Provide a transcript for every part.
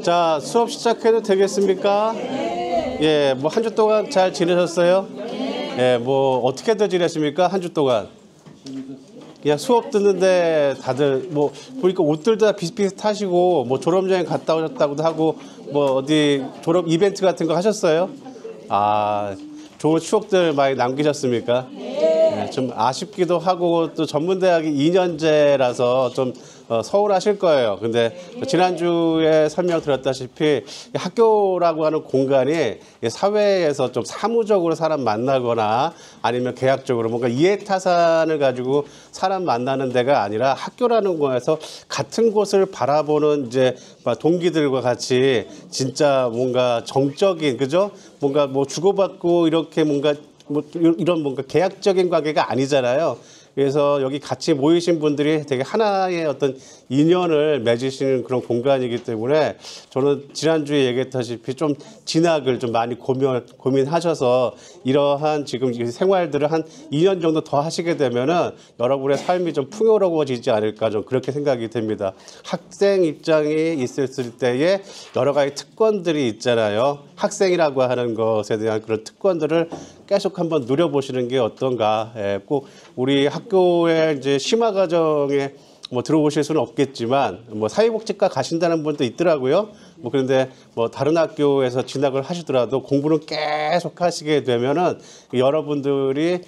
자, 수업 시작해도 되겠습니까? 예, 뭐 한 주 동안 잘 지내셨어요? 예, 뭐 어떻게들 지내십니까? 한 주 동안. 그냥 수업 듣는데 다들 뭐 보니까 옷들도 다 비슷비슷하시고 뭐 졸업여행 갔다 오셨다고도 하고 뭐 어디 졸업 이벤트 같은 거 하셨어요? 아, 좋은 추억들 많이 남기셨습니까? 네, 좀 아쉽기도 하고 또 전문대학이 2년제라서 좀 서운하실 거예요. 근데 지난주에 설명드렸다시피 학교라고 하는 공간이 사회에서 좀 사무적으로 사람 만나거나 아니면 계약적으로 뭔가 이해타산을 가지고 사람 만나는 데가 아니라 학교라는 곳에서 같은 곳을 바라보는 이제 동기들과 같이 진짜 뭔가 정적인, 그죠? 뭔가 뭐 주고받고 이렇게 뭔가 뭐 이런 뭔가 계약적인 관계가 아니잖아요. 그래서 여기 같이 모이신 분들이 되게 하나의 어떤 인연을 맺으시는 그런 공간이기 때문에 저는 지난주에 얘기했다시피 좀 진학을 좀 많이 고민하셔서 이러한 지금 생활들을 한 2년 정도 더 하시게 되면은 여러분의 삶이 좀 풍요로워지지 않을까 좀 그렇게 생각이 됩니다. 학생 입장이 있을 때에 여러 가지 특권들이 있잖아요. 학생이라고 하는 것에 대한 그런 특권들을 계속 한번 누려보시는 게 어떤가. 예, 꼭 우리 학교의 이제 심화 과정에 뭐 들어오실 수는 없겠지만 뭐 사회복지과 가신다는 분도 있더라고요. 뭐 그런데 뭐 다른 학교에서 진학을 하시더라도 공부는 계속 하시게 되면은 여러분들이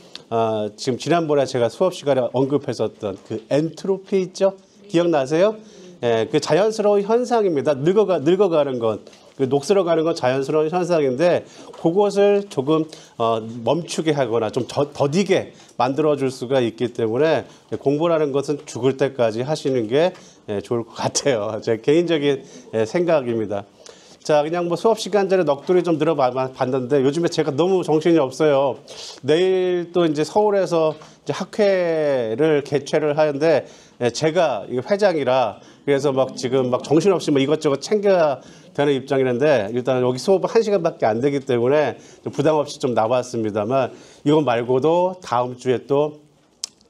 지금 지난번에 제가 수업 시간에 언급했었던 그 엔트로피 있죠? 기억나세요? 예, 그 자연스러운 현상입니다. 늙어가는 건. 그 녹슬어가는 건 자연스러운 현상인데 그것을 조금 멈추게 하거나 좀 더디게 만들어줄 수가 있기 때문에 공부라는 것은 죽을 때까지 하시는 게 좋을 것 같아요. 제 개인적인 생각입니다. 자, 그냥 뭐 수업 시간 전에 넋두리 좀 들어봤는데 요즘에 제가 너무 정신이 없어요. 내일 또 이제 서울에서 이제 학회를 개최를 하는데 제가 회장이라 그래서 막 지금 막 정신없이 뭐 이것저것 챙겨야 되는 입장이는데 일단 여기 수업은 1시간밖에 안 되기 때문에 좀 부담 없이 좀 나왔습니다만 이거 말고도 다음 주에 또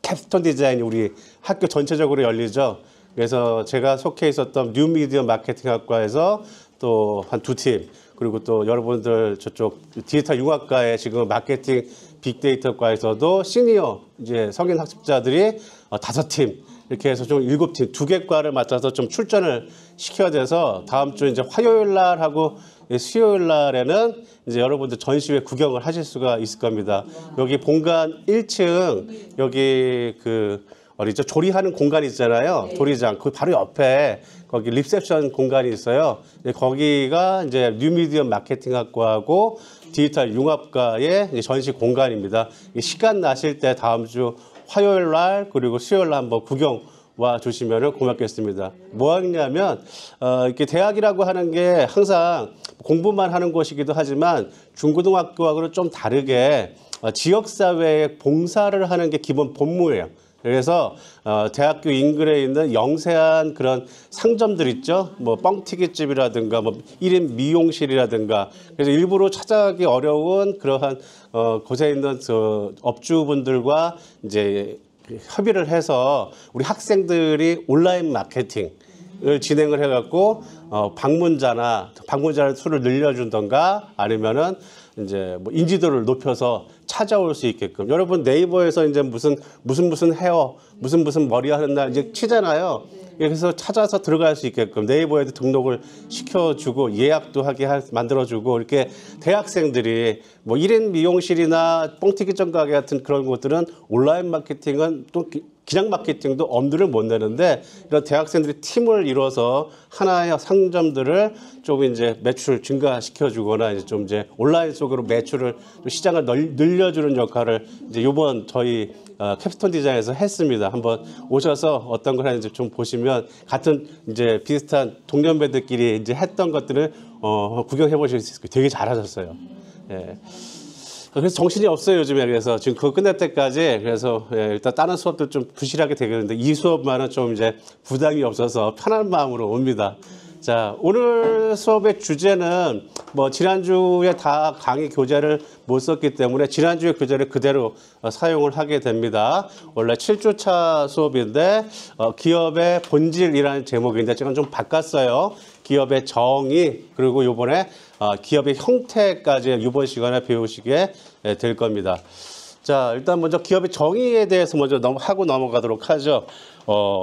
캡스톤 디자인이 우리 학교 전체적으로 열리죠. 그래서 제가 속해 있었던 뉴미디어 마케팅학과에서 또 한 2팀 그리고 또 여러분들 저쪽 디지털 융합과의 지금 마케팅 빅데이터과에서도 시니어 이제 성인 학습자들이 5팀 이렇게 해서 좀 7팀 2개 과를 맡아서 좀 출전을 시켜야 돼서 다음 주 이제 화요일 날 하고 수요일 날에는 이제 여러분들 전시회 구경을 하실 수가 있을 겁니다. 여기 본관 1층 여기 그 어디죠? 조리하는 공간이 있잖아요. 조리장. 그 바로 옆에 거기 리셉션 공간이 있어요. 거기가 이제 뉴미디어 마케팅학과하고 디지털 융합과의 이제 전시 공간입니다. 시간 나실 때 다음 주 화요일 날 그리고 수요일 날 한번 구경 와 주시면 고맙겠습니다. 뭐 하냐면 이렇게 대학이라고 하는 게 항상 공부만 하는 곳이기도 하지만 중고등학교하고는 좀 다르게 지역사회에 봉사를 하는 게 기본 본무예요. 그래서 대학교 인근에 있는 영세한 그런 상점들 있죠. 뭐 뻥튀기집이라든가 뭐 1인 미용실이라든가 그래서 일부러 찾아가기 어려운 그러한 곳에 있는 업주분들과 이제 협의를 해서 우리 학생들이 온라인 마케팅을 진행을 해갖고 방문자를 수를 늘려준던가 아니면은 이제 뭐 인지도를 높여서 찾아올 수 있게끔 여러분 네이버에서 이제 무슨 헤어 무슨 머리 하는 날 이제 치잖아요. 그래서 찾아서 들어갈 수 있게끔 네이버에도 등록을 시켜주고 예약도 하게 만들어주고 이렇게 대학생들이 뭐 1인 미용실이나 뻥튀기점 가게 같은 그런 곳들은 온라인 마케팅은 또 그냥 마케팅도 엄두를 못 내는데 이런 대학생들이 팀을 이뤄서 하나의 상점들을 좀 이제 매출 증가시켜주거나 이제 좀 이제 온라인 속으로 매출을 시장을 늘려주는 역할을 이제 이번 저희 캡스톤 디자인에서 했습니다. 한번 오셔서 어떤 걸 하는지 좀 보시면 같은 이제 비슷한 동년배들끼리 이제 했던 것들을 구경해 보실 수 있을 거예요. 되게 잘하셨어요. 예. 그래서 정신이 없어요 요즘에. 그래서 지금 그거 끝날 때까지 그래서 일단 다른 수업들 좀 부실하게 되겠는데 이 수업만은 좀 이제 부담이 없어서 편한 마음으로 옵니다. 자, 오늘 수업의 주제는 뭐 지난주에 다 강의 교재를 못 썼기 때문에 지난주에 교재를 그대로 사용을 하게 됩니다. 원래 7주차 수업인데 기업의 본질이라는 제목인데 제가 좀 바꿨어요. 기업의 정의 그리고 요번에 기업의 형태까지 이번 시간에 배우시게 될 겁니다. 자, 일단 먼저 기업의 정의에 대해서 먼저 하고 넘어가도록 하죠.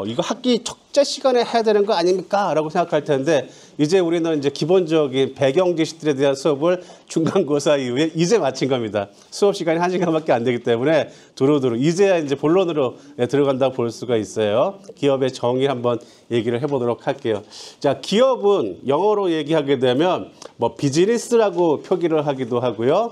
이거 학기 적재 시간에 해야 되는 거 아닙니까? 라고 생각할 텐데, 이제 우리는 이제 기본적인 배경 지식들에 대한 수업을 중간고사 이후에 이제 마친 겁니다. 수업 시간이 1시간밖에 안 되기 때문에 두루두루 이제야 이제 본론으로 들어간다고 볼 수가 있어요. 기업의 정의 한번 얘기를 해보도록 할게요. 자, 기업은 영어로 얘기하게 되면 뭐 비즈니스라고 표기를 하기도 하고요.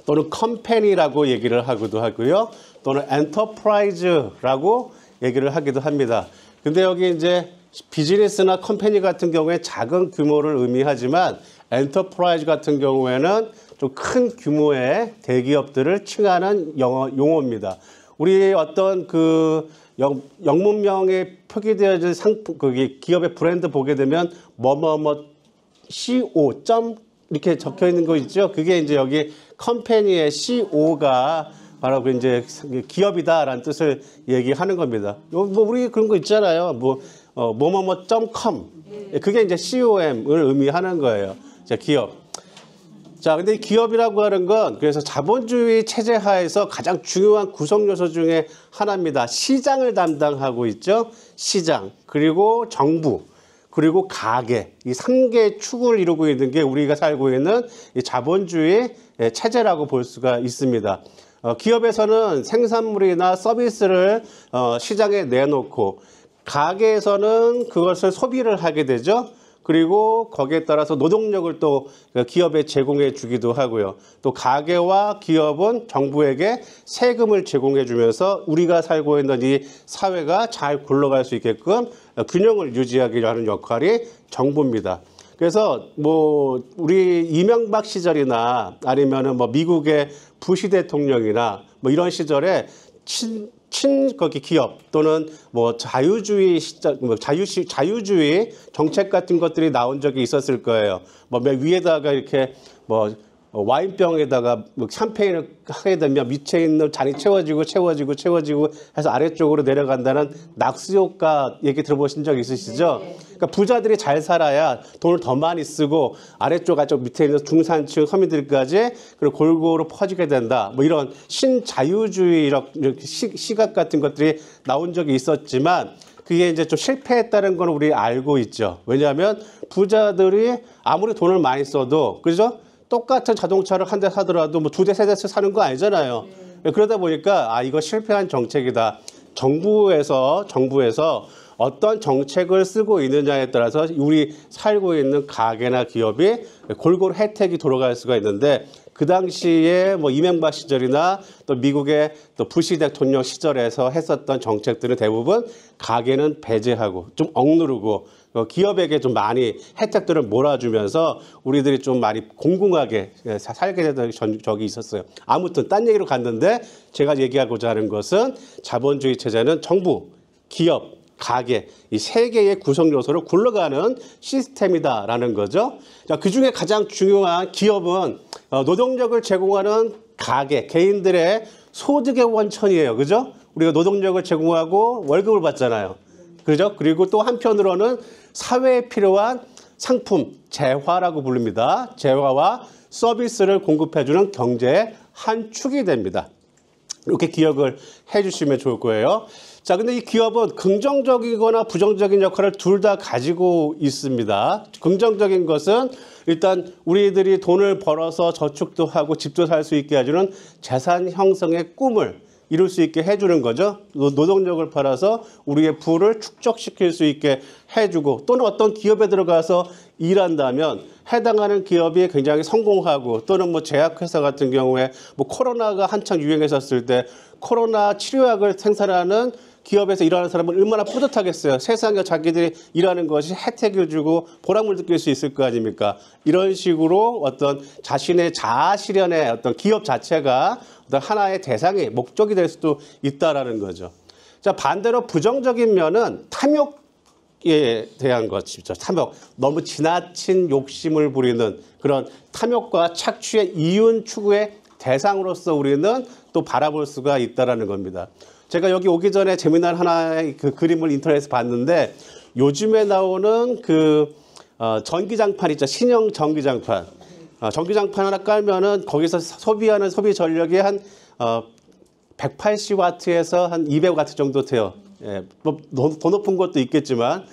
또는 컴퍼니라고 얘기를 하기도 하고요. 또는 엔터프라이즈라고 얘기를 하기도 합니다. 근데 여기 이제 비즈니스나 컴퍼니 같은 경우에 작은 규모를 의미하지만 엔터프라이즈 같은 경우에는 좀 큰 규모의 대기업들을 칭하는 영어 용어입니다. 우리 어떤 그 영문명에 표기되어진 상품, 거기 기업의 브랜드 보게 되면 뭐뭐뭐 CO. 이렇게 적혀 있는 거 있죠? 그게 이제 여기 컴퍼니의 CO가 바로 그 이제 기업이다라는 뜻을 얘기하는 겁니다. 뭐 우리 그런 거 있잖아요. 뭐뭐뭐.com. 그게 이제 COM을 의미하는 거예요. 자, 기업. 자, 근데 이 기업이라고 하는 건 그래서 자본주의 체제 하에서 가장 중요한 구성 요소 중에 하나입니다. 시장을 담당하고 있죠. 시장. 그리고 정부. 그리고 가계, 이 3개의 축을 이루고 있는 게 우리가 살고 있는 이 자본주의 체제라고 볼 수가 있습니다. 기업에서는 생산물이나 서비스를 시장에 내놓고 가게에서는 그것을 소비를 하게 되죠. 그리고 거기에 따라서 노동력을 또 기업에 제공해 주기도 하고요. 또 가게와 기업은 정부에게 세금을 제공해 주면서 우리가 살고 있는 이 사회가 잘 굴러갈 수 있게끔 균형을 유지하기 하는 역할이 정부입니다. 그래서 뭐 우리 이명박 시절이나 아니면은 뭐 미국의 부시 대통령이나 뭐 이런 시절에 거기 기업 또는 뭐 자유주의 시절, 자유주의 정책 같은 것들이 나온 적이 있었을 거예요. 뭐 위에다가 이렇게 뭐 와인병에다가 뭐 샴페인을 하게 되면 밑에 있는 잔이 채워지고 해서 아래쪽으로 내려간다는 낙수 효과 얘기 들어보신 적 있으시죠? 그러니까 부자들이 잘 살아야 돈을 더 많이 쓰고 아래쪽 밑에 있는 중산층 서민들까지 그리고 골고루 퍼지게 된다. 뭐 이런 신자유주의 시각 같은 것들이 나온 적이 있었지만 그게 이제 좀 실패했다는 건 우리 알고 있죠. 왜냐하면 부자들이 아무리 돈을 많이 써도 그죠? 똑같은 자동차를 한 대 사더라도 뭐 2대, 3대씩 사는 거 아니잖아요. 그러다 보니까 이거 실패한 정책이다. 정부에서 어떤 정책을 쓰고 있느냐에 따라서 우리 살고 있는 가게나 기업이 골고루 혜택이 돌아갈 수가 있는데 그 당시에 뭐 이명박 시절이나 또 미국의 또 부시 대통령 시절에서 했었던 정책들은 대부분 가게는 배제하고 좀 억누르고 기업에게 좀 많이 혜택들을 몰아주면서 우리들이 좀 많이 공공하게 살게 되던 적이 있었어요. 아무튼 딴 얘기로 갔는데 제가 얘기하고자 하는 것은 자본주의 체제는 정부, 기업, 가계 이 세 개의 구성 요소로 굴러가는 시스템이다라는 거죠. 자, 그중에 가장 중요한 기업은 노동력을 제공하는 가계, 개인들의 소득의 원천이에요. 그죠? 우리가 노동력을 제공하고 월급을 받잖아요. 그죠? 그리고 또 한편으로는 사회에 필요한 상품, 재화라고 부릅니다. 재화와 서비스를 공급해주는 경제의 한 축이 됩니다. 이렇게 기억을 해주시면 좋을 거예요. 자, 근데 이 기업은 긍정적이거나 부정적인 역할을 둘 다 가지고 있습니다. 긍정적인 것은 일단 우리들이 돈을 벌어서 저축도 하고 집도 살 수 있게 해주는 재산 형성의 꿈을 이룰 수 있게 해주는 거죠. 노동력을 팔아서 우리의 부를 축적시킬 수 있게 해주고 또는 어떤 기업에 들어가서 일한다면 해당하는 기업이 굉장히 성공하고 또는 뭐 제약회사 같은 경우에 뭐 코로나가 한창 유행했었을 때 코로나 치료약을 생산하는 기업에서 일하는 사람은 얼마나 뿌듯하겠어요. 세상에 자기들이 일하는 것이 혜택을 주고 보람을 느낄 수 있을 거 아닙니까? 이런 식으로 어떤 자신의 자아 실현의 어떤 기업 자체가 어떤 하나의 대상이 목적이 될 수도 있다라는 거죠. 자, 반대로 부정적인 면은 탐욕 탐욕에 대한 것이죠. 탐욕. 너무 지나친 욕심을 부리는 그런 탐욕과 착취의 이윤 추구의 대상으로서 우리는 또 바라볼 수가 있다라는 겁니다. 제가 여기 오기 전에 재미난 하나의 그 그림을 인터넷에서 봤는데 요즘에 나오는 그 전기장판 있죠. 신형 전기장판. 전기장판 하나 깔면은 거기서 소비하는 소비 전력이 한 180와트에서 한 200와트 정도 돼요. 예, 뭐 더 높은 것도 있겠지만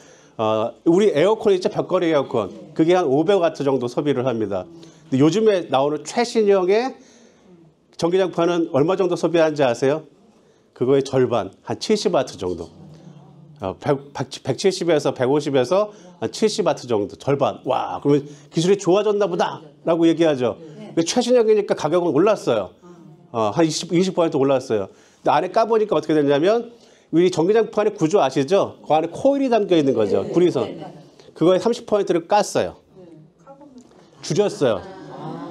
우리 에어컨 있죠. 벽걸이 에어컨. 그게 한 500와트 정도 소비를 합니다. 근데 요즘에 나오는 최신형의 전기장판은 얼마 정도 소비하는지 아세요? 그거의 절반, 한 70와트 정도. 170에서 150에서 한 70와트 정도, 절반. 와, 그러면 기술이 좋아졌나 보다 라고 얘기하죠. 최신형이니까 가격은 올랐어요. 한 20% 올랐어요. 근데 안에 까보니까 어떻게 됐냐면 우리 전기장판의 구조 아시죠? 그 안에 코일이 담겨 있는 거죠. 구리선. 그거에 30%를 깠어요. 줄였어요.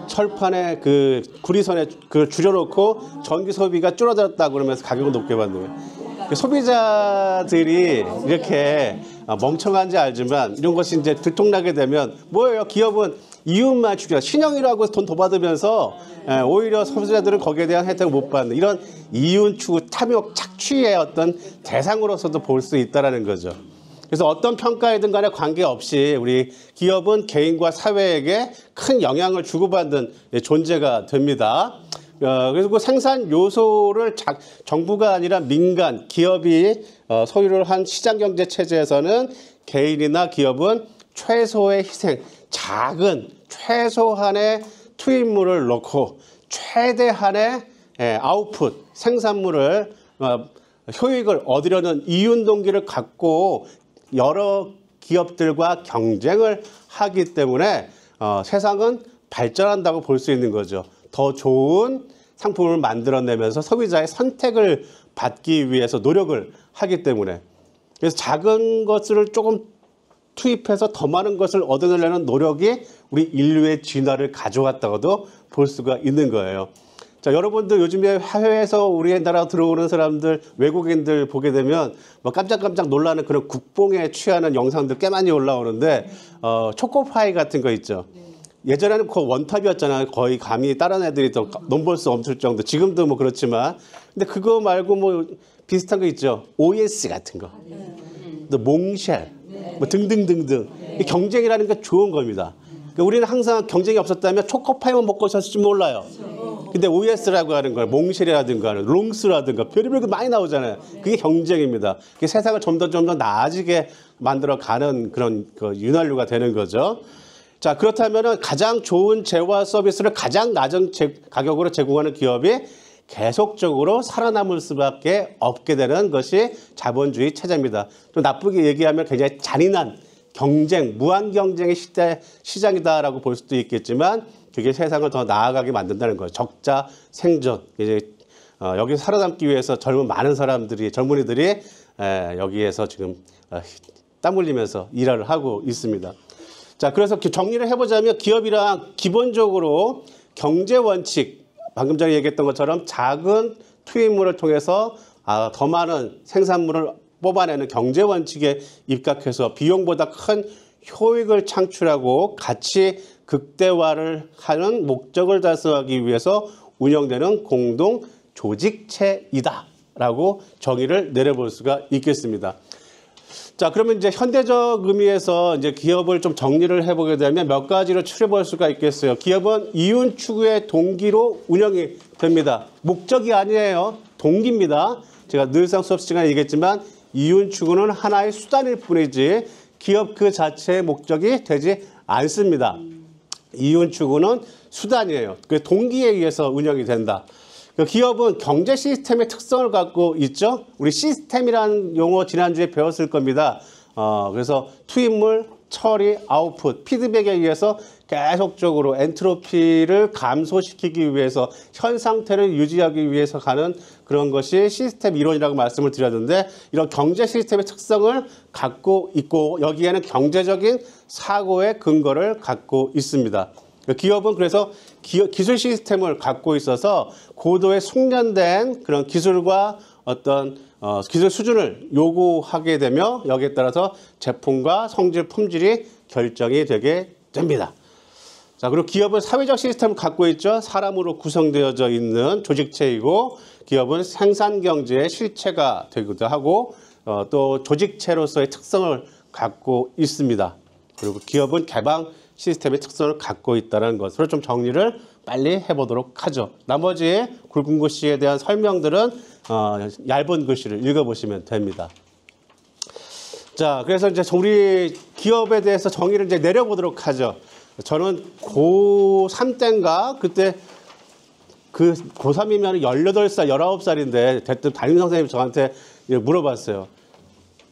철판에 그 구리선에 그걸 줄여놓고 전기 소비가 줄어들었다 그러면서 가격을 높게 받는 거예요. 소비자들이 이렇게 멍청한지 알지만 이런 것이 이제 들통나게 되면 뭐예요? 기업은 이윤만 추구해요. 신형이라고 해서 돈 더 받으면서 오히려 소비자들은 거기에 대한 혜택을 못 받는 이런 이윤 추구, 탐욕, 착취의 어떤 대상으로서도 볼 수 있다는 거죠. 그래서 어떤 평가이든 간에 관계없이 우리 기업은 개인과 사회에게 큰 영향을 주고받는 존재가 됩니다. 그래서 그 생산 요소를 정부가 아니라 민간, 기업이 소유를 한 시장경제 체제에서는 개인이나 기업은 최소의 희생, 작은 최소한의 투입물을 넣고 최대한의 아웃풋, 생산물을 효익을 얻으려는 이윤 동기를 갖고 여러 기업들과 경쟁을 하기 때문에 세상은 발전한다고 볼 수 있는 거죠. 더 좋은 상품을 만들어내면서 소비자의 선택을 받기 위해서 노력을 하기 때문에 그래서 작은 것을 조금 투입해서 더 많은 것을 얻어내려는 노력이 우리 인류의 진화를 가져왔다고도 볼 수가 있는 거예요. 자, 여러분들 요즘에 해외에서 우리나라 들어오는 사람들, 외국인들 보게 되면 뭐 깜짝깜짝 놀라는 그런 국뽕에 취하는 영상들 꽤 많이 올라오는데 초코파이 같은 거 있죠. 예전에는 그 원탑이었잖아요. 거의 감히 다른 애들이 더 넘볼 수 없을 정도. 지금도 뭐 그렇지만. 근데 그거 말고 뭐 비슷한 거 있죠. OS 같은 거. 또 몽쉘. 뭐 등등등등. 경쟁이라는 게 좋은 겁니다. 그러니까 우리는 항상 경쟁이 없었다면 초코파이만 먹고 있었을지 몰라요. 근데 OS라고 하는 걸 몽쉘이라든가 롱스라든가 별의별 게 많이 나오잖아요. 그게 경쟁입니다. 그게 세상을 좀 더 나아지게 만들어가는 그런 그 윤활유가 되는 거죠. 자, 그렇다면 가장 좋은 재화 서비스를 가장 낮은 가격으로 제공하는 기업이 계속적으로 살아남을 수밖에 없게 되는 것이 자본주의 체제입니다. 좀 나쁘게 얘기하면 굉장히 잔인한 경쟁, 무한 경쟁의 시장이다라고 볼 수도 있겠지만 그게 세상을 더 나아가게 만든다는 거예요. 적자 생존. 이제 여기서 살아남기 위해서 많은 사람들이 젊은이들이 여기에서 지금 땀 흘리면서 일을 하고 있습니다. 자, 그래서 정리를 해보자면 기업이랑 기본적으로 경제 원칙, 방금 전에 얘기했던 것처럼 작은 투입물을 통해서 더 많은 생산물을 뽑아내는 경제 원칙에 입각해서 비용보다 큰 효익을 창출하고 가치 극대화를 하는 목적을 달성하기 위해서 운영되는 공동 조직체이다라고 정의를 내려볼 수가 있겠습니다. 자, 그러면 이제 현대적 의미에서 이제 기업을 좀 정리를 해보게 되면 몇 가지로 추려볼 수가 있겠어요. 기업은 이윤 추구의 동기로 운영이 됩니다. 목적이 아니에요. 동기입니다. 제가 늘상 수업 시간에 얘기했지만 이윤 추구는 하나의 수단일 뿐이지 기업 그 자체의 목적이 되지 않습니다. 이윤 추구는 수단이에요. 그 동기에 의해서 운영이 된다. 기업은 경제 시스템의 특성을 갖고 있죠. 우리 시스템이라는 용어 지난주에 배웠을 겁니다. 그래서 투입물, 처리, 아웃풋, 피드백에 의해서 계속적으로 엔트로피를 감소시키기 위해서 현 상태를 유지하기 위해서 가는 그런 것이 시스템 이론이라고 말씀을 드렸는데 이런 경제 시스템의 특성을 갖고 있고 여기에는 경제적인 사고의 근거를 갖고 있습니다. 기업은 그래서 기술 시스템을 갖고 있어서 고도의 숙련된 그런 기술과 어떤 기술 수준을 요구하게 되며 여기에 따라서 제품과 성질, 품질이 결정이 되게 됩니다. 자, 그리고 기업은 사회적 시스템을 갖고 있죠. 사람으로 구성되어져 있는 조직체이고 기업은 생산 경제의 실체가 되기도 하고 또 조직체로서의 특성을 갖고 있습니다. 그리고 기업은 개방 시스템의 특성을 갖고 있다는 것으로 좀 정리를 빨리 해보도록 하죠. 나머지 굵은 글씨에 대한 설명들은 얇은 글씨를 읽어보시면 됩니다. 자, 그래서 이제 우리 기업에 대해서 정의를 이제 내려보도록 하죠. 저는 고3 때인가 그때 그 고3이면 18살, 19살인데 대뜸 담임 선생님이 저한테 물어봤어요.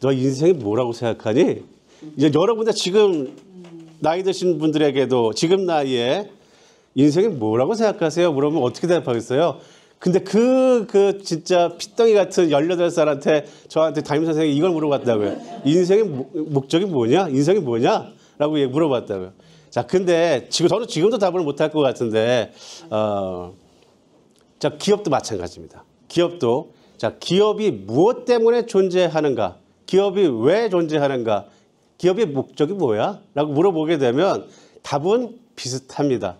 너 인생이 뭐라고 생각하니? 이제 여러분들 지금 나이 드신 분들에게도 지금 나이에 인생이 뭐라고 생각하세요? 물어보면 어떻게 대답하겠어요? 근데 그 진짜 피덩이 같은 18살한테 저한테 담임 선생님이 이걸 물어봤다고요. 인생의 목적이 뭐냐? 인생이 뭐냐? 라고 물어봤다고요. 자, 근데 저는 지금도 답을 못할 것 같은데, 자, 기업도 마찬가지입니다. 기업도, 자, 기업이 무엇 때문에 존재하는가? 기업이 왜 존재하는가? 기업의 목적이 뭐야? 라고 물어보게 되면 답은 비슷합니다.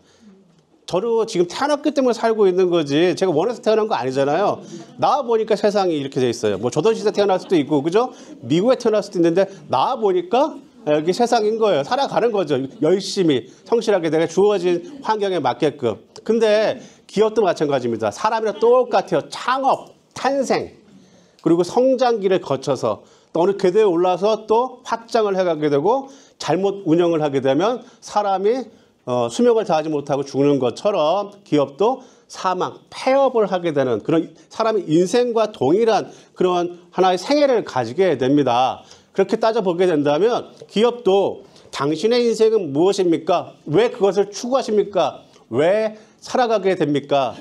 저도 지금 태어났기 때문에 살고 있는 거지 제가 원해서 태어난 거 아니잖아요. 나와보니까 세상이 이렇게 돼 있어요. 뭐 조선시대 태어날 수도 있고 그죠? 미국에 태어날 수도 있는데 나와보니까 여기 세상인 거예요. 살아가는 거죠. 열심히 성실하게 내가 주어진 환경에 맞게끔. 근데 기업도 마찬가지입니다. 사람이랑 똑같아요. 창업, 탄생, 그리고 성장기를 거쳐서 또 어느 궤도에 올라서 또 확장을 해가게 되고 잘못 운영을 하게 되면 사람이 수명을 다하지 못하고 죽는 것처럼 기업도 사망, 폐업을 하게 되는 그런 사람의 인생과 동일한 그런 하나의 생애를 가지게 됩니다. 그렇게 따져보게 된다면 기업도 당신의 인생은 무엇입니까? 왜 그것을 추구하십니까? 왜 살아가게 됩니까?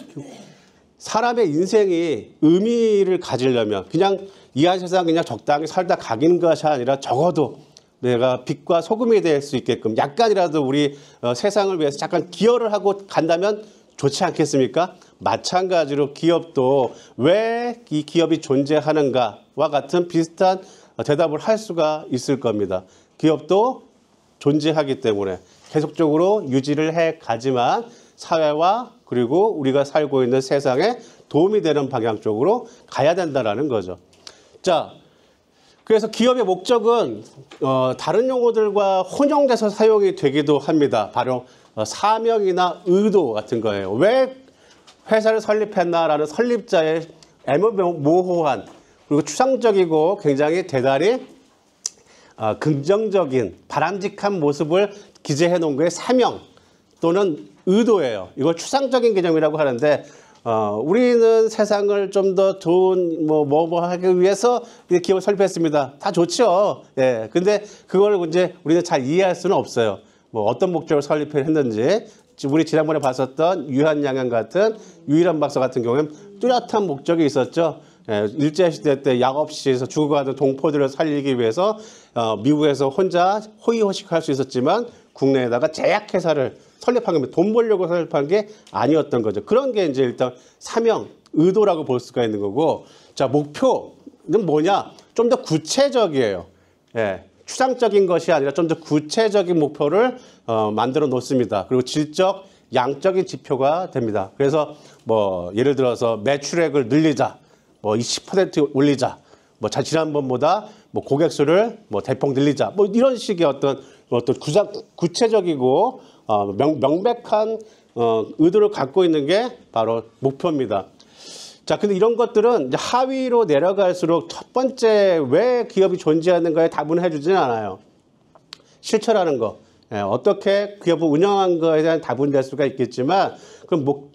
사람의 인생이 의미를 가지려면 그냥 이 한 세상 그냥 적당히 살다 가기는 것이 아니라 적어도 내가 빛과 소금이 될 수 있게끔 약간이라도 우리 세상을 위해서 잠깐 기여를 하고 간다면 좋지 않겠습니까? 마찬가지로 기업도 왜 이 기업이 존재하는가와 같은 비슷한 대답을 할 수가 있을 겁니다. 기업도 존재하기 때문에 계속적으로 유지를 해 가지만 사회와 그리고 우리가 살고 있는 세상에 도움이 되는 방향 쪽으로 가야 된다는 거죠. 자, 그래서 기업의 목적은 다른 용어들과 혼용돼서 사용이 되기도 합니다. 바로 사명이나 의도 같은 거예요. 왜 회사를 설립했나라는 설립자의 애매모호한 그리고 추상적이고 굉장히 대단히 긍정적인 바람직한 모습을 기재해 놓은 게 사명 또는 의도예요. 이걸 추상적인 개념이라고 하는데 우리는 세상을 좀 더 좋은 뭐 하기 위해서 기업을 설립했습니다. 다 좋죠. 예. 근데 그걸 이제 우리는 잘 이해할 수는 없어요. 뭐 어떤 목적으로 설립을 했는지. 우리 지난번에 봤었던 유한양양 같은 유일한 박사 같은 경우에는 뚜렷한 목적이 있었죠. 예, 일제시대 때 약 없이 해서 죽어가던 동포들을 살리기 위해서 미국에서 혼자 호의호식할 수 있었지만 국내에다가 제약회사를 설립한 겁니다. 돈 벌려고 설립한 게 아니었던 거죠. 그런 게 이제 일단 사명, 의도라고 볼 수가 있는 거고, 자, 목표는 뭐냐? 좀 더 구체적이에요. 예, 추상적인 것이 아니라 좀 더 구체적인 목표를 만들어 놓습니다. 그리고 질적, 양적인 지표가 됩니다. 그래서 뭐 예를 들어서 매출액을 늘리자, 뭐 20% 올리자, 뭐 지난번보다 뭐 고객 수를 뭐 대폭 늘리자, 뭐 이런 식의 어떤 구체적이고 명백한 의도를 갖고 있는 게 바로 목표입니다. 자, 근데 이런 것들은 이제 하위로 내려갈수록 첫 번째 왜 기업이 존재하는가에 답은 해주지는 않아요. 실체라는 거, 어떻게 기업을 운영한 거에 대한 답은 될 수가 있겠지만, 그럼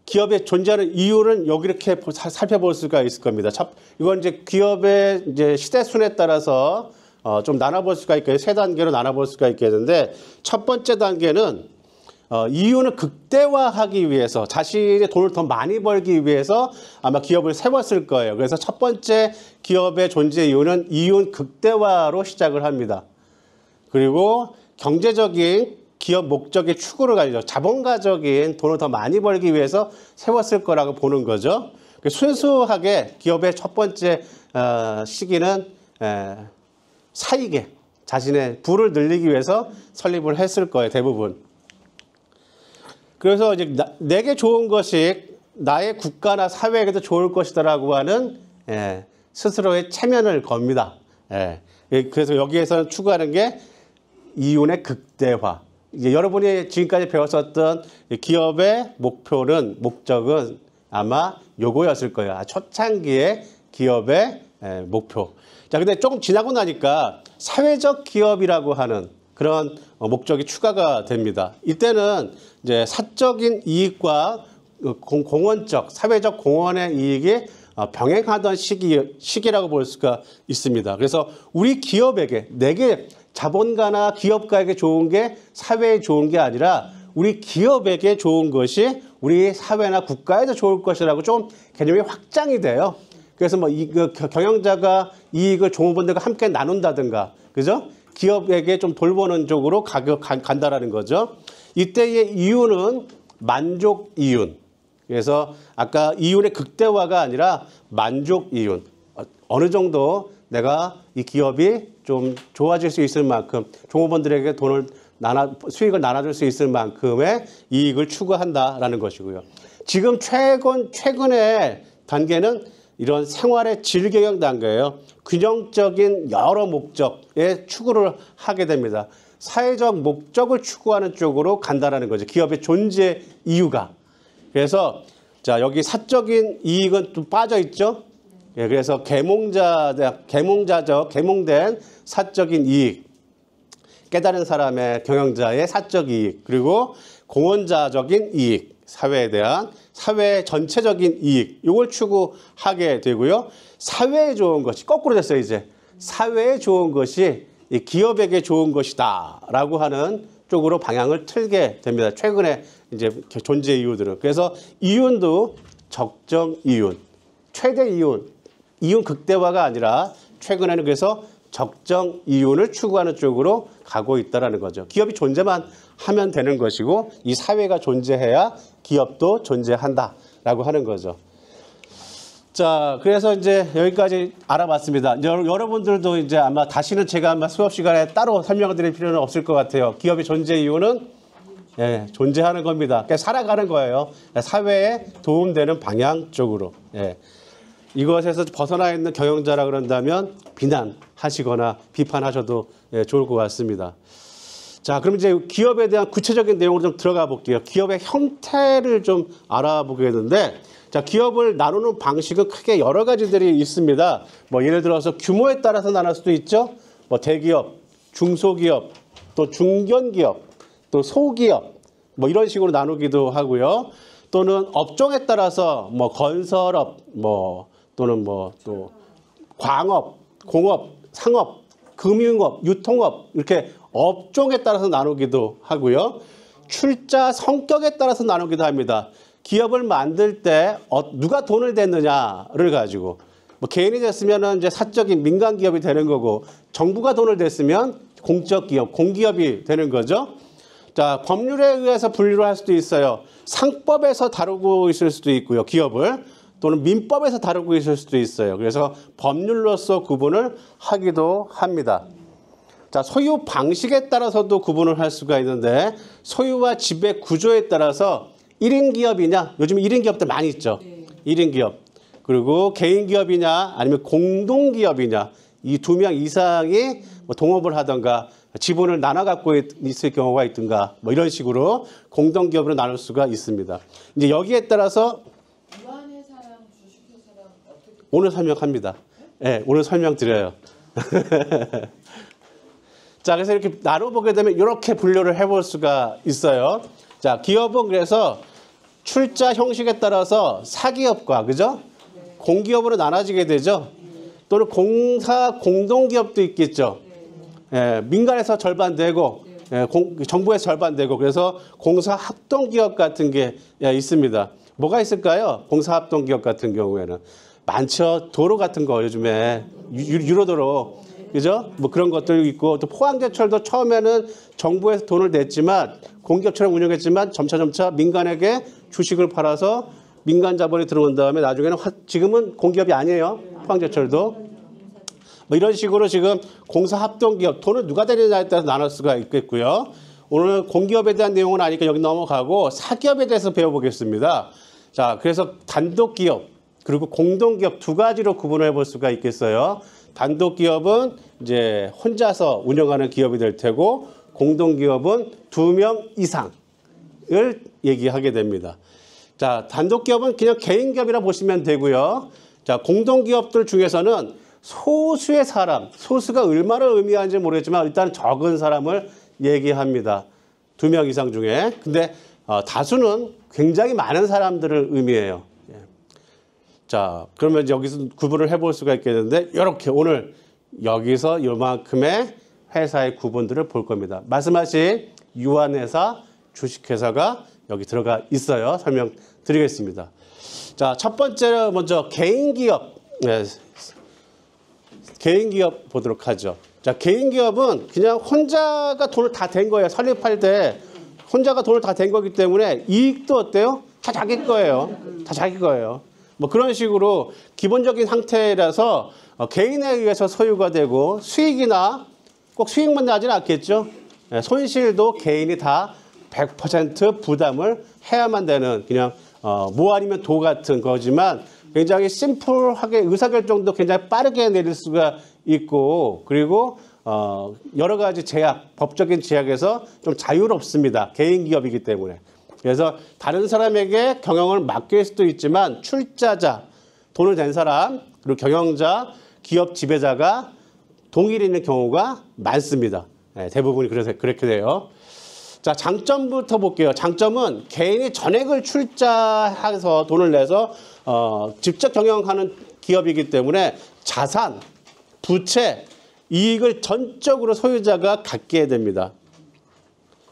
기업의 존재하는 이유는 여기 이렇게 살펴볼 수가 있을 겁니다. 이건 이제 기업의 이제 시대순에 따라서 좀 나눠볼 수가 있겠어요. 세 단계로 나눠볼 수가 있겠는데, 첫 번째 단계는 이유는 극대화하기 위해서 자신의 돈을 더 많이 벌기 위해서 아마 기업을 세웠을 거예요. 그래서 첫 번째 기업의 존재 이유는 극대화로 시작을 합니다. 그리고 경제적인 기업 목적의 추구를 가지고 자본가적인 돈을 더 많이 벌기 위해서 세웠을 거라고 보는 거죠. 순수하게 기업의 첫 번째 시기는 사익에 자신의 부를 늘리기 위해서 설립을 했을 거예요, 대부분. 그래서 이제 내게 좋은 것이 나의 국가나 사회에게도 좋을 것이다라고 하는 스스로의 체면을 겁니다. 그래서 여기에서는 추구하는 게 이윤의 극대화. 이제 여러분이 지금까지 배웠었던 기업의 목적은 아마 요거였을 거예요. 초창기의 기업의 목표. 자, 근데 조금 지나고 나니까 사회적 기업이라고 하는 그런 목적이 추가가 됩니다. 이때는 이제 사적인 이익과 공헌적, 사회적 공헌의 이익이 병행하던 시기라고 볼 수가 있습니다. 그래서 우리 기업에게, 내게 자본가나 기업가에게 좋은 게 사회에 좋은 게 아니라 우리 기업에게 좋은 것이 우리 사회나 국가에도 좋을 것이라고 좀 개념이 확장이 돼요. 그래서 뭐 경영자가 이익을 종업원들과 함께 나눈다든가, 그죠? 기업에게 좀 돌보는 쪽으로 간다라는 거죠. 이때의 이윤은 만족 이윤. 그래서 아까 이윤의 극대화가 아니라 만족 이윤. 어느 정도 내가 이 기업이 좀 좋아질 수 있을 만큼 종업원들에게 수익을 나눠줄 수 있을 만큼의 이익을 추구한다라는 것이고요. 지금 최근의 단계는 이런 생활의 질 경영 단계예요. 균형적인 여러 목적의 추구를 하게 됩니다. 사회적 목적을 추구하는 쪽으로 간다라는 거죠. 기업의 존재 이유가. 그래서 자, 여기 사적인 이익은 좀 빠져 있죠. 그래서 계몽된 사적인 이익, 깨달은 사람의 경영자의 사적 이익, 그리고 공헌자적인 이익, 사회에 대한 사회 전체적인 이익, 이걸 추구하게 되고요. 사회에 좋은 것이 거꾸로 됐어요. 이제 사회에 좋은 것이 기업에게 좋은 것이다라고 하는 쪽으로 방향을 틀게 됩니다. 최근에 이제 존재 이유들은. 그래서 이윤도 적정 이윤, 최대 이윤 극대화가 아니라 최근에는 그래서 적정 이윤을 추구하는 쪽으로 가고 있다는 거죠. 기업이 존재만 하면 되는 것이고 이 사회가 존재해야 기업도 존재한다라고 하는 거죠. 자, 그래서 이제 여기까지 알아봤습니다. 여러분들도 이제 아마 다시는 제가 아마 수업 시간에 따로 설명을 드릴 필요는 없을 것 같아요. 기업의 존재 이유는 존재하는 겁니다. 그러니까 살아가는 거예요. 사회에 도움되는 방향 쪽으로. 이것에서 벗어나 있는 경영자라 그런다면 비난하시거나 비판하셔도 좋을 것 같습니다. 자, 그럼 이제 기업에 대한 구체적인 내용으로 좀 들어가 볼게요. 기업의 형태를 좀 알아보겠는데, 자, 기업을 나누는 방식은 크게 여러 가지들이 있습니다. 뭐 예를 들어서 규모에 따라서 나눌 수도 있죠. 뭐 대기업, 중소기업, 또 중견기업, 또 소기업, 뭐 이런 식으로 나누기도 하고요. 또는 업종에 따라서 뭐 건설업, 뭐 또는 뭐 또 광업, 공업, 상업, 금융업, 유통업 이렇게 업종에 따라서 나누기도 하고요. 출자 성격에 따라서 나누기도 합니다. 기업을 만들 때 누가 돈을 댔느냐를 가지고 뭐 개인이 됐으면 이제 사적인 민간 기업이 되는 거고 정부가 돈을 댔으면 공적 기업, 공기업이 되는 거죠. 자, 법률에 의해서 분류를 할 수도 있어요. 상법에서 다루고 있을 수도 있고요. 기업을 또는 민법에서 다루고 있을 수도 있어요. 그래서 법률로서 구분을 하기도 합니다. 자, 소유 방식에 따라서도 구분을 할 수가 있는데 소유와 지배 구조에 따라서 1인 기업이냐, 요즘 1인 기업들 많이 있죠. 1인 기업. 그리고 개인 기업이냐 아니면 공동 기업이냐, 이 2명 이상이 뭐 동업을 하던가 지분을 나눠 갖고 있을 경우가 있든가 뭐 이런 식으로 공동 기업으로 나눌 수가 있습니다. 이제 여기에 따라서 유한회사랑 주식회사랑 어떻게 오늘 설명합니다. 네, 오늘 설명드려요. 자, 그래서 이렇게 나눠보게 되면 이렇게 분류를 해볼 수가 있어요. 자, 기업은 그래서 출자 형식에 따라서 사기업과, 그죠? 공기업으로 나눠지게 되죠. 또는 공사 공동기업도 있겠죠. 민간에서 절반 되고, 정부에서 절반 되고, 그래서 공사합동기업 같은 게 있습니다. 뭐가 있을까요? 공사합동기업 같은 경우에는. 많죠. 도로 같은 거 요즘에, 유로도로. 그죠? 뭐 그런 것도 있고, 또 포항제철도 처음에는 정부에서 돈을 냈지만, 공기업처럼 운영했지만 점차 민간에게 주식을 팔아서 민간 자본이 들어온 다음에 나중에는 지금은 공기업이 아니에요. 포항제철도. 뭐 이런 식으로 지금 공사합동기업, 돈을 누가 대느냐에 따라서 나눌 수가 있겠고요. 오늘 공기업에 대한 내용은 아니니까 여기 넘어가고 사기업에 대해서 배워보겠습니다. 자, 그래서 단독기업 그리고 공동기업 두 가지로 구분을 해볼 수가 있겠어요. 단독기업은 이제 혼자서 운영하는 기업이 될 테고 공동기업은 2명 이상을 얘기하게 됩니다. 자, 단독기업은 그냥 개인기업이라 보시면 되고요. 자, 공동기업들 중에서는 소수의 사람, 소수가 얼마나 의미하는지 모르겠지만 일단 적은 사람을 얘기합니다. 2명 이상 중에. 근데 다수는 굉장히 많은 사람들을 의미해요. 예. 자, 그러면 여기서 구분을 해볼 수가 있겠는데 이렇게 오늘 여기서 요만큼의 회사의 구분들을 볼 겁니다. 말씀하신 유한회사, 주식회사가 여기 들어가 있어요. 설명드리겠습니다. 자, 첫 번째로 먼저 개인기업. 네. 개인기업 보도록 하죠. 자, 개인기업은 그냥 혼자가 돈을 다 댄 거예요. 설립할 때 혼자가 돈을 다 댄 거기 때문에 이익도 어때요? 다 자기 거예요. 다 자기 거예요. 뭐 그런 식으로 기본적인 상태라서 개인에 의해서 소유가 되고 수익이나 꼭 수익만 나지는 않겠죠. 손실도 개인이 다 100% 부담을 해야만 되는 그냥 뭐 아니면 도 같은 거지만 굉장히 심플하게 의사결정도 굉장히 빠르게 내릴 수가 있고 그리고 여러 가지 제약, 법적인 제약에서 좀 자유롭습니다. 개인 기업이기 때문에. 그래서 다른 사람에게 경영을 맡길 수도 있지만 출자자, 돈을 댄 사람, 그리고 경영자, 기업 지배자가 동일이 있는 경우가 많습니다. 네, 대부분이 그래서 그렇게 돼요. 자, 장점부터 볼게요. 장점은 개인이 전액을 출자해서 돈을 내서 직접 경영하는 기업이기 때문에 자산, 부채, 이익을 전적으로 소유자가 갖게 됩니다.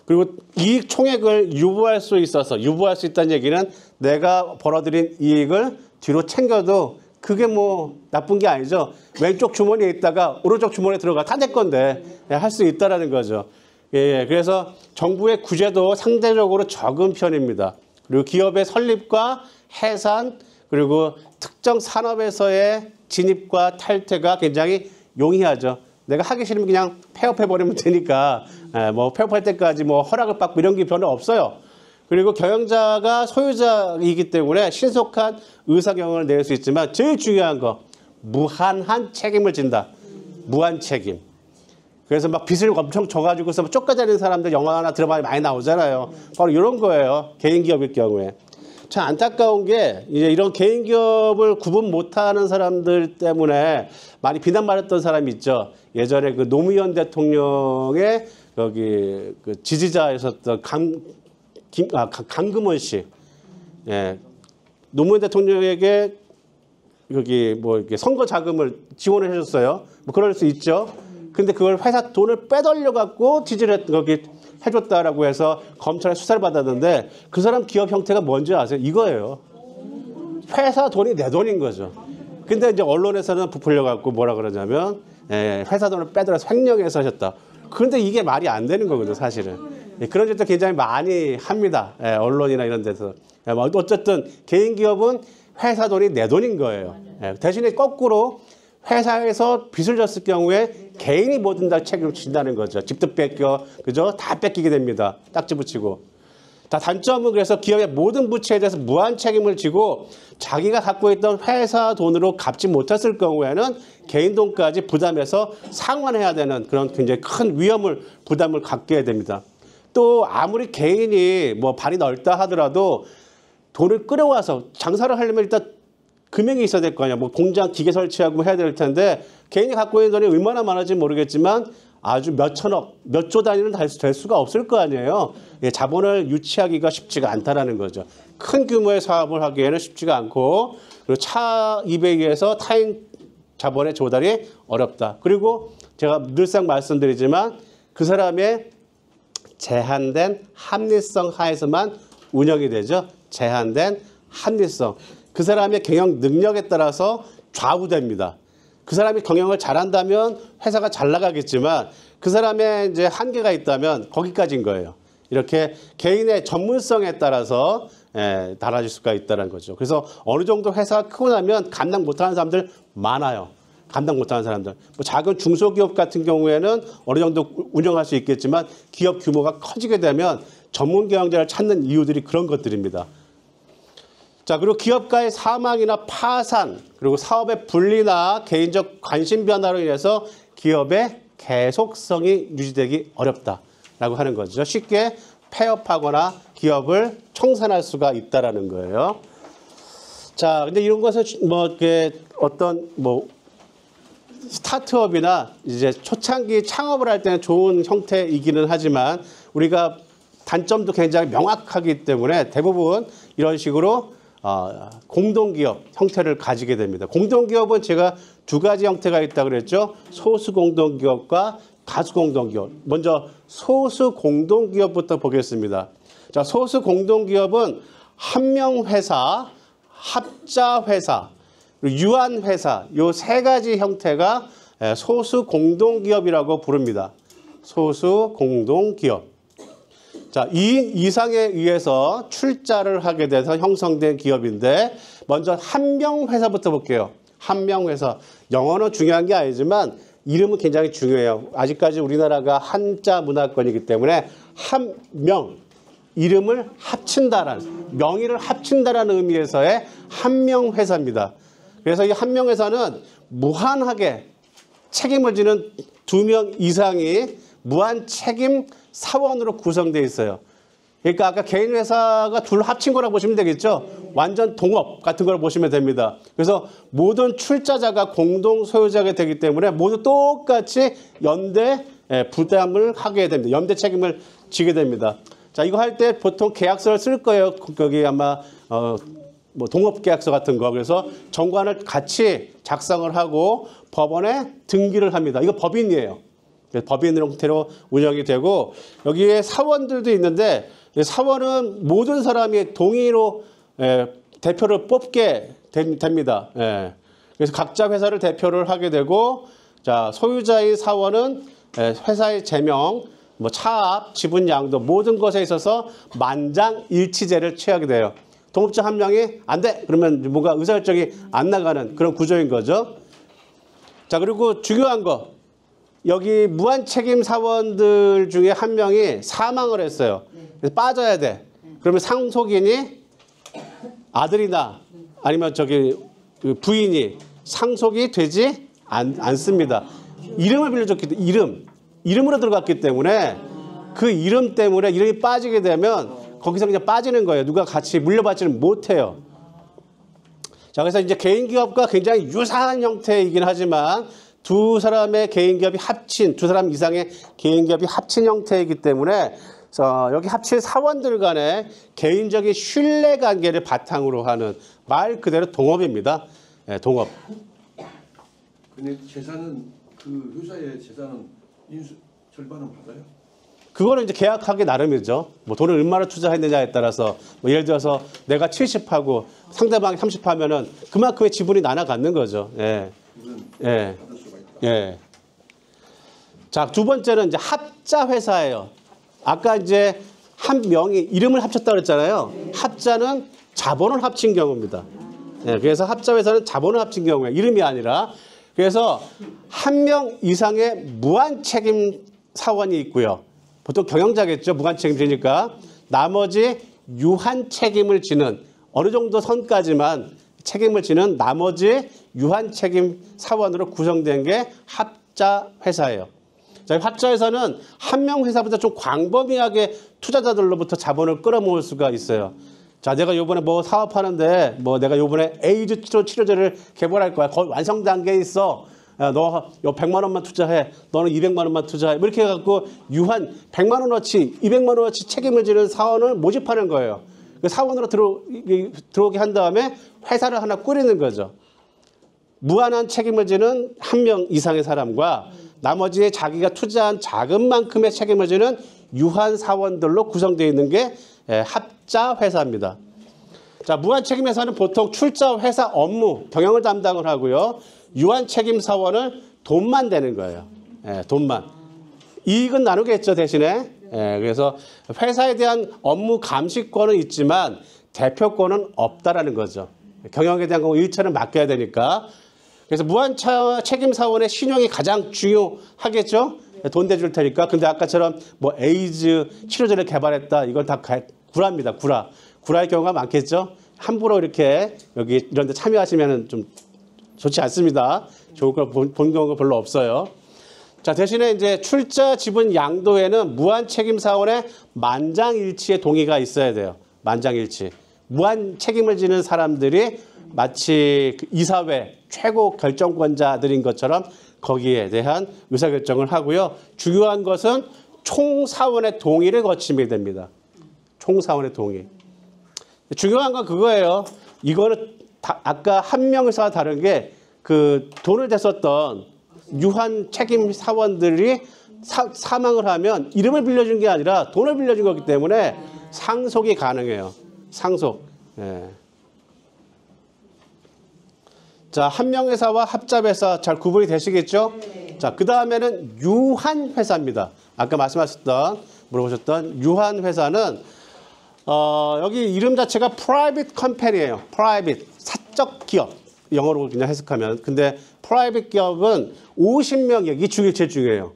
그리고 이익 총액을 유보할 수 있어서 유보할 수 있다는 얘기는 내가 벌어들인 이익을 뒤로 챙겨도 그게 뭐 나쁜 게 아니죠. 왼쪽 주머니에 있다가 오른쪽 주머니에 들어가 다 내 건데 할 수 있다라는 거죠. 예, 그래서 정부의 구제도 상대적으로 적은 편입니다. 그리고 기업의 설립과 해산 그리고 특정 산업에서의 진입과 탈퇴가 굉장히 용이하죠. 내가 하기 싫으면 그냥 폐업해버리면 되니까 뭐 폐업할 때까지 뭐 허락을 받고 이런 게 별로 없어요. 그리고 경영자가 소유자이기 때문에 신속한 의사경영을 낼 수 있지만 제일 중요한 거 무한한 책임을 진다. 무한 책임. 그래서 막 빚을 엄청 져가지고서 쫓겨다니는 사람들 영화나 드라마에 많이 나오잖아요. 바로 이런 거예요. 개인 기업일 경우에. 참 안타까운 게 이제 이런 개인 기업을 구분 못하는 사람들 때문에 많이 비난받았던 사람이 있죠. 예전에 그 노무현 대통령의 여기 그 지지자였었던 강금원 씨. 예. 노무현 대통령에게 여기 뭐 이렇게 선거 자금을 지원을 해줬어요. 뭐 그럴 수 있죠. 근데 그걸 회사 돈을 빼돌려 갖고 지지를 거기 해줬다라고 해서 검찰에 수사를 받았는데 그 사람 기업 형태가 뭔지 아세요? 이거예요. 회사 돈이 내 돈인 거죠. 근데 이제 언론에서는 부풀려 갖고 뭐라 그러냐면 회사 돈을 빼돌아서 횡령해서 하셨다. 그런데 이게 말이 안 되는 거거든요, 사실은. 그런 짓도 굉장히 많이 합니다. 언론이나 이런 데서. 어쨌든 개인 기업은 회사 돈이 내 돈인 거예요. 대신에 거꾸로 회사에서 빚을 졌을 경우에 개인이 모든 다 책임을 진다는 거죠. 집도 뺏겨, 그죠? 다 뺏기게 됩니다. 딱지 붙이고. 다 단점은 그래서 기업의 모든 부채에 대해서 무한 책임을 지고 자기가 갖고 있던 회사 돈으로 갚지 못했을 경우에는 개인 돈까지 부담해서 상환해야 되는 그런 굉장히 큰 부담을 갖게 됩니다. 또 아무리 개인이 뭐 발이 넓다 하더라도 돈을 끌어와서 장사를 하려면 일단 금액이 있어야 될 거 아니야. 뭐 공장 기계 설치하고 해야 될 텐데 개인이 갖고 있는 돈이 얼마나 많은지 모르겠지만 아주 몇 천억, 몇 조 단위는 될 수가 없을 거 아니에요. 자본을 유치하기가 쉽지가 않다라는 거죠. 큰 규모의 사업을 하기에는 쉽지가 않고 그리고 차입에 의해서 타인 자본의 조달이 어렵다. 그리고 제가 늘상 말씀드리지만 그 사람의 제한된 합리성 하에서만 운영이 되죠. 제한된 합리성. 그 사람의 경영 능력에 따라서 좌우됩니다. 그 사람이 경영을 잘한다면 회사가 잘 나가겠지만 그 사람의 이제 한계가 있다면 거기까지인 거예요. 이렇게 개인의 전문성에 따라서 달라질 수가 있다는 거죠. 그래서 어느 정도 회사가 크고 나면 감당 못하는 사람들 많아요. 감당 못하는 사람들. 뭐 작은 중소기업 같은 경우에는 어느 정도 운영할 수 있겠지만 기업 규모가 커지게 되면 전문 경영자를 찾는 이유들이 그런 것들입니다. 자, 그리고 기업가의 사망이나 파산, 그리고 사업의 분리나 개인적 관심 변화로 인해서 기업의 계속성이 유지되기 어렵다라고 하는 거죠. 쉽게 폐업하거나 기업을 청산할 수가 있다라는 거예요. 자, 근데 이런 것은 뭐 이렇게 어떤 뭐 스타트업이나 이제 초창기 창업을 할 때는 좋은 형태이기는 하지만 우리가 단점도 굉장히 명확하기 때문에 대부분 이런 식으로 공동기업 형태를 가지게 됩니다. 공동기업은 제가 두 가지 형태가 있다고 그랬죠. 소수공동기업과 다수공동기업. 먼저 소수공동기업부터 보겠습니다. 자, 소수공동기업은 한명회사, 합자회사, 유한회사 이 세 가지 형태가 소수공동기업이라고 부릅니다. 소수공동기업. 자, 2인 이상에 의해서 출자를 하게 돼서 형성된 기업인데 먼저 한명회사부터 볼게요. 한명회사. 영어는 중요한 게 아니지만 이름은 굉장히 중요해요. 아직까지 우리나라가 한자 문화권이기 때문에 한명, 이름을 합친다라는, 명의를 합친다라는 의미에서의 한명회사입니다. 그래서 이 한명회사는 무한하게 책임을 지는 2명 이상이 무한 책임 사원으로 구성되어 있어요. 그러니까 아까 개인 회사가 둘 합친 거라고 보시면 되겠죠. 완전 동업 같은 걸 보시면 됩니다. 그래서 모든 출자자가 공동 소유자가 되기 때문에 모두 똑같이 연대 부담을 하게 됩니다. 연대 책임을 지게 됩니다. 자, 이거 할 때 보통 계약서를 쓸 거예요. 거기 아마 뭐 동업 계약서 같은 거. 그래서 정관을 같이 작성을 하고 법원에 등기를 합니다. 이거 법인이에요. 법인 형태로 운영이 되고 여기에 사원들도 있는데 사원은 모든 사람이 동의로 대표를 뽑게 됩니다. 그래서 각자 회사를 대표를 하게 되고, 자, 소유자의 사원은 회사의 제명, 뭐 차압, 지분 양도 모든 것에 있어서 만장일치제를 취하게 돼요. 동업자 한 명이 안 돼! 그러면 뭔가 의사결정이 안 나가는 그런 구조인 거죠. 자, 그리고 중요한 거. 여기 무한책임 사원들 중에 한 명이 사망을 했어요. 그래서 빠져야 돼. 그러면 상속인이 아들이나 아니면 저기 부인이 상속이 되지 않습니다. 이름을 빌려줬기 때문에, 이름으로 들어갔기 때문에 그 이름 때문에 이름이 빠지게 되면 거기서 그냥 빠지는 거예요. 누가 같이 물려받지는 못해요. 자, 그래서 이제 개인기업과 굉장히 유사한 형태이긴 하지만 두 사람의 개인기업이 합친, 두 사람 이상의 개인기업이 합친 형태이기 때문에 여기 합친 사원들 간의 개인적인 신뢰관계를 바탕으로 하는 말 그대로 동업입니다. 동업. 근데 재산은 그 회사의 재산은 인수 절반은 받아요? 그거는 이제 계약하기 나름이죠. 뭐 돈을 얼마나 투자했느냐에 따라서 뭐 예를 들어서 내가 70하고 상대방이 30하면은 그만큼의 지분이 나눠 갖는 거죠. 예. 예. 예. 자, 두 번째는 이제 합자 회사예요. 아까 이제 한 명이 이름을 합쳤다고 그랬잖아요. 합자는 자본을 합친 경우입니다. 예, 그래서 합자 회사는 자본을 합친 경우에 이름이 아니라, 그래서 한 명 이상의 무한 책임 사원이 있고요. 보통 경영자겠죠. 무한 책임지니까. 나머지 유한 책임을 지는, 어느 정도 선까지만 책임을 지는 나머지 유한 책임 사원으로 구성된 게 합자 회사예요. 자, 합자 회사는 한 명 회사보다 좀 광범위하게 투자자들로부터 자본을 끌어모을 수가 있어요. 자, 내가 요번에 뭐 사업하는데 뭐 내가 요번에 에이즈 치료제를 개발할 거야. 거의 완성 단계에 있어. 야, 너 100만 원만 투자해. 너는 200만 원만 투자해. 이렇게 해갖고 유한 100만 원어치, 200만 원어치 책임을 지는 사원을 모집하는 거예요. 그 사원으로 들어오게 한 다음에 회사를 하나 꾸리는 거죠. 무한한 책임을 지는 한 명 이상의 사람과 나머지 자기가 투자한 자금만큼의 책임을 지는 유한 사원들로 구성되어 있는 게 합자 회사입니다. 자, 무한 책임 회사는 보통 출자 회사 업무, 경영을 담당을 하고요. 유한 책임 사원은 돈만 되는 거예요. 돈만. 이익은 나누겠죠, 대신에. 예, 그래서 회사에 대한 업무 감시권은 있지만 대표권은 없다라는 거죠. 경영에 대한 거 일처를 맡겨야 되니까. 그래서 무한 책임 사원의 신용이 가장 중요하겠죠. 돈 대줄 테니까. 근데 아까처럼 뭐 에이즈 치료제를 개발했다. 이건 다 구라입니다. 구라의 경우가 많겠죠. 함부로 이렇게 여기 이런 데 참여하시면 좀 좋지 않습니다. 좋을 걸 본 경우가 별로 없어요. 자, 대신에 이제 출자 지분 양도에는 무한 책임 사원의 만장일치의 동의가 있어야 돼요. 만장일치. 무한 책임을 지는 사람들이 마치 그 이사회 최고 결정권자들인 것처럼 거기에 대한 의사결정을 하고요. 중요한 것은 총사원의 동의를 거치게 됩니다. 총사원의 동의. 중요한 건 그거예요. 이거는 아까 한 명에서 다른 게 그 돈을 댔었던 유한 책임 사원들이 사망을 하면 이름을 빌려준 게 아니라 돈을 빌려준 거기 때문에 상속이 가능해요. 상속. 예. 자, 한명회사와 합잡회사 잘 구분이 되시겠죠? 자, 그 다음에는 유한회사입니다. 아까 물어보셨던 유한회사는 여기 이름 자체가 private company예요. private, 사적 기업. 영어로 그냥 해석하면. 근데 private 기업은 50명, 이게 제일 중요해요.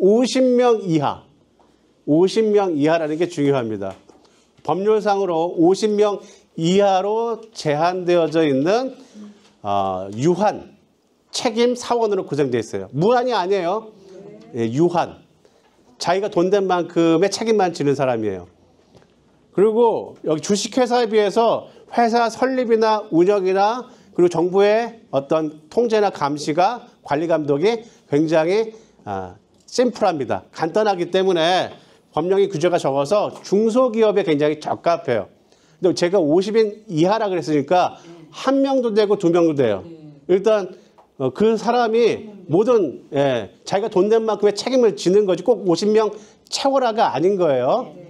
50명 이하. 50명 이하라는 게 중요합니다. 법률상으로 50명 이하로 제한되어져 있는 유한 책임 사원으로 구성되어 있어요. 무한이 아니에요. 예, 유한. 자기가 돈 된 만큼의 책임만 지는 사람이에요. 그리고 여기 주식회사에 비해서 회사 설립이나 운영이나 그리고 정부의 어떤 통제나 감시가 관리 감독이 굉장히 심플합니다. 간단하기 때문에 법령의 규제가 적어서 중소기업에 굉장히 적합해요. 근데 제가 50인 이하라 그랬으니까 한 명도 되고 두 명도 돼요. 일단 그 사람이 모든 자기가 돈 낸 만큼의 책임을 지는 거지 꼭 50명 채워라가 아닌 거예요.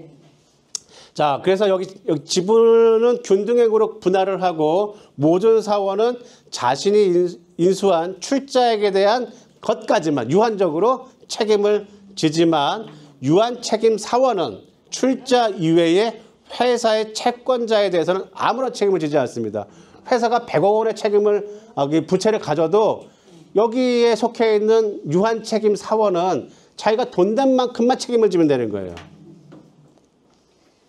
자, 그래서 여기 지분은 균등액으로 분할을 하고 모든 사원은 자신이 인수한 출자액에 대한 것까지만 유한적으로 책임을 지지만 유한 책임 사원은 출자 이외에 회사의 채권자에 대해서는 아무런 책임을 지지 않습니다. 회사가 100억 원의 책임을 부채를 가져도 여기에 속해 있는 유한 책임 사원은 자기가 돈 된 만큼만 책임을 지면 되는 거예요.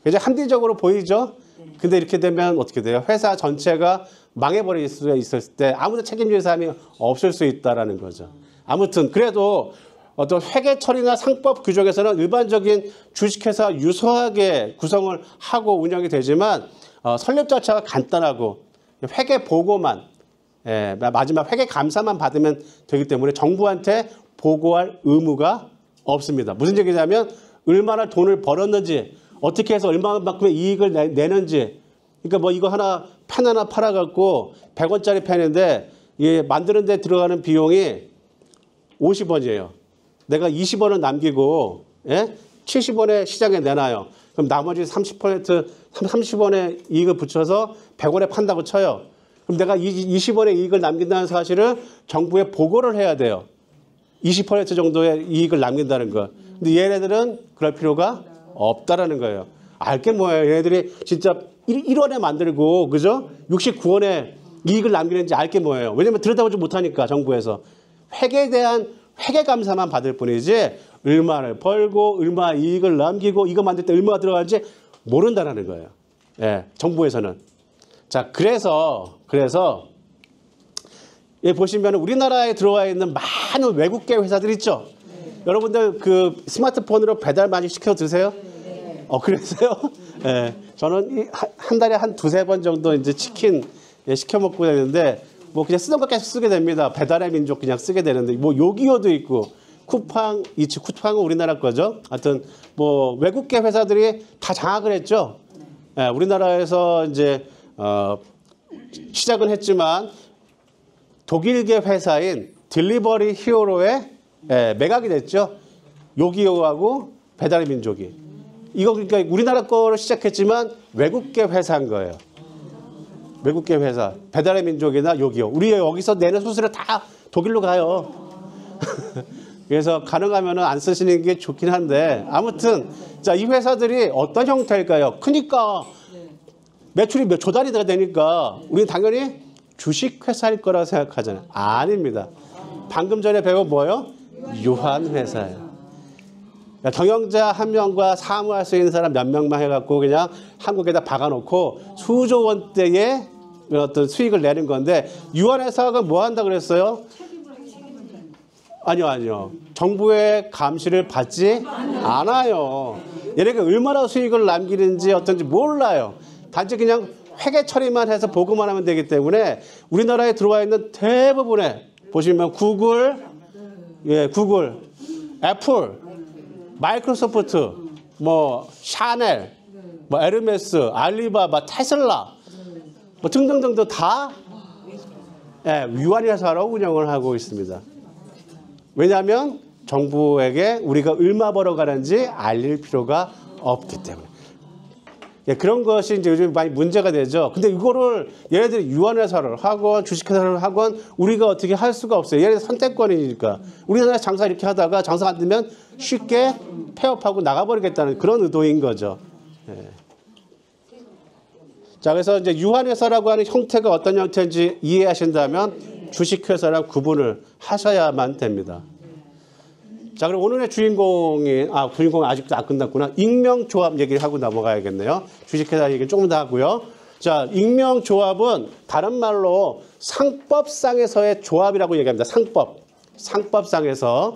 이제 합리적으로 보이죠? 근데 이렇게 되면 어떻게 돼요? 회사 전체가 망해버릴 수 있을 때 아무도 책임질 사람이 없을 수 있다는 거죠. 아무튼 그래도 어떤 회계 처리나 상법 규정에서는 일반적인 주식회사 유사하게 구성을 하고 운영이 되지만 설립 절차가 간단하고 회계 보고만 마지막 회계 감사만 받으면 되기 때문에 정부한테 보고할 의무가 없습니다. 무슨 얘기냐면 얼마나 돈을 벌었는지 어떻게 해서 얼마만큼의 이익을 내는지. 그러니까 뭐 이거 펜 하나 팔아갖고 100원짜리 펜인데 만드는 데 들어가는 비용이 50원이에요. 내가 20원을 남기고 70원에 시장에 내놔요. 그럼 나머지 30원의 이익을 붙여서 100원에 판다고 쳐요. 그럼 내가 20원의 이익을 남긴다는 사실을 정부에 보고를 해야 돼요. 20% 정도의 이익을 남긴다는 거. 근데 얘네들은 그럴 필요가 없다라는 거예요. 알게 뭐예요? 얘네들이 진짜 1원에 만들고, 그죠? 69원에 이익을 남기는지 알게 뭐예요? 왜냐면 들여다보지 못하니까, 정부에서. 회계에 대한 회계 감사만 받을 뿐이지, 얼마를 벌고, 얼마 이익을 남기고, 이거 만들 때 얼마가 들어가는지 모른다라는 거예요. 예, 정부에서는. 자, 그래서, 보시면 우리나라에 들어와 있는 많은 외국계 회사들 있죠? 여러분들 그 스마트폰으로 배달 많이 시켜 드세요? 그러세요? 네. 저는 한 달에 한 두세 번 정도 이제 치킨 시켜 먹고 되는데 뭐 그냥 쓰던 거 계속 쓰게 됩니다. 배달의 민족 그냥 쓰게 되는데 뭐 요기요도 있고 쿠팡, 쿠팡은 우리나라 거죠. 하여튼 뭐 외국계 회사들이 다 장악을 했죠. 네. 우리나라에서 이제 시작은 했지만 독일계 회사인 딜리버리 히어로에 매각이 됐죠. 요기요하고 배달의 민족이. 이거 그러니까 우리나라 거로 시작했지만 외국계 회사인 거예요. 외국계 회사. 배달의 민족이나 요기요. 우리 여기서 내는 수수료 다 독일로 가요. 그래서 가능하면 안 쓰시는 게 좋긴 한데 아무튼 자, 이 회사들이 어떤 형태일까요? 크니까 매출이 몇 조 단위가 되니까 우리는 당연히 주식회사일 거라고 생각하잖아요. 아닙니다. 방금 전에 배운 뭐예요? 유한회사예요. 그러니까 경영자 한 명과 사무할 수 있는 사람 몇 명만 해갖고 그냥 한국에다 박아놓고 수조 원대의 어떤 수익을 내는 건데 유한회사가 뭐 한다 그랬어요? 아니요. 정부의 감시를 받지 않아요. 얘네가 얼마나 수익을 남기는지 어떤지 몰라요. 단지 그냥 회계 처리만 해서 보고만 하면 되기 때문에 우리나라에 들어와 있는 대부분의 보시면 구글, 애플, 마이크로소프트, 뭐 샤넬, 뭐 에르메스, 알리바바, 테슬라, 뭐 등등등등 다 유한회사로 운영을 하고 있습니다. 왜냐하면 정부에게 우리가 얼마 벌어가는지 알릴 필요가 없기 때문에. 그런 것이 이제 요즘 많이 문제가 되죠. 근데 이거를 얘네들이 유한회사를 하건 주식회사를 하건 우리가 어떻게 할 수가 없어요. 얘네들 선택권이니까. 우리나라 장사 이렇게 하다가 장사 안 되면 쉽게 폐업하고 나가버리겠다는 그런 의도인 거죠. 자, 그래서 이제 유한회사라고 하는 형태가 어떤 형태인지 이해하신다면 주식회사랑 구분을 하셔야만 됩니다. 자, 그럼 오늘의 주인공이 아직도 안 끝났구나. 익명조합 얘기를 하고 넘어가야겠네요. 주식회사 얘기는 조금 더 하고요. 자, 익명조합은 다른 말로 상법상에서의 조합이라고 얘기합니다. 상법상에서.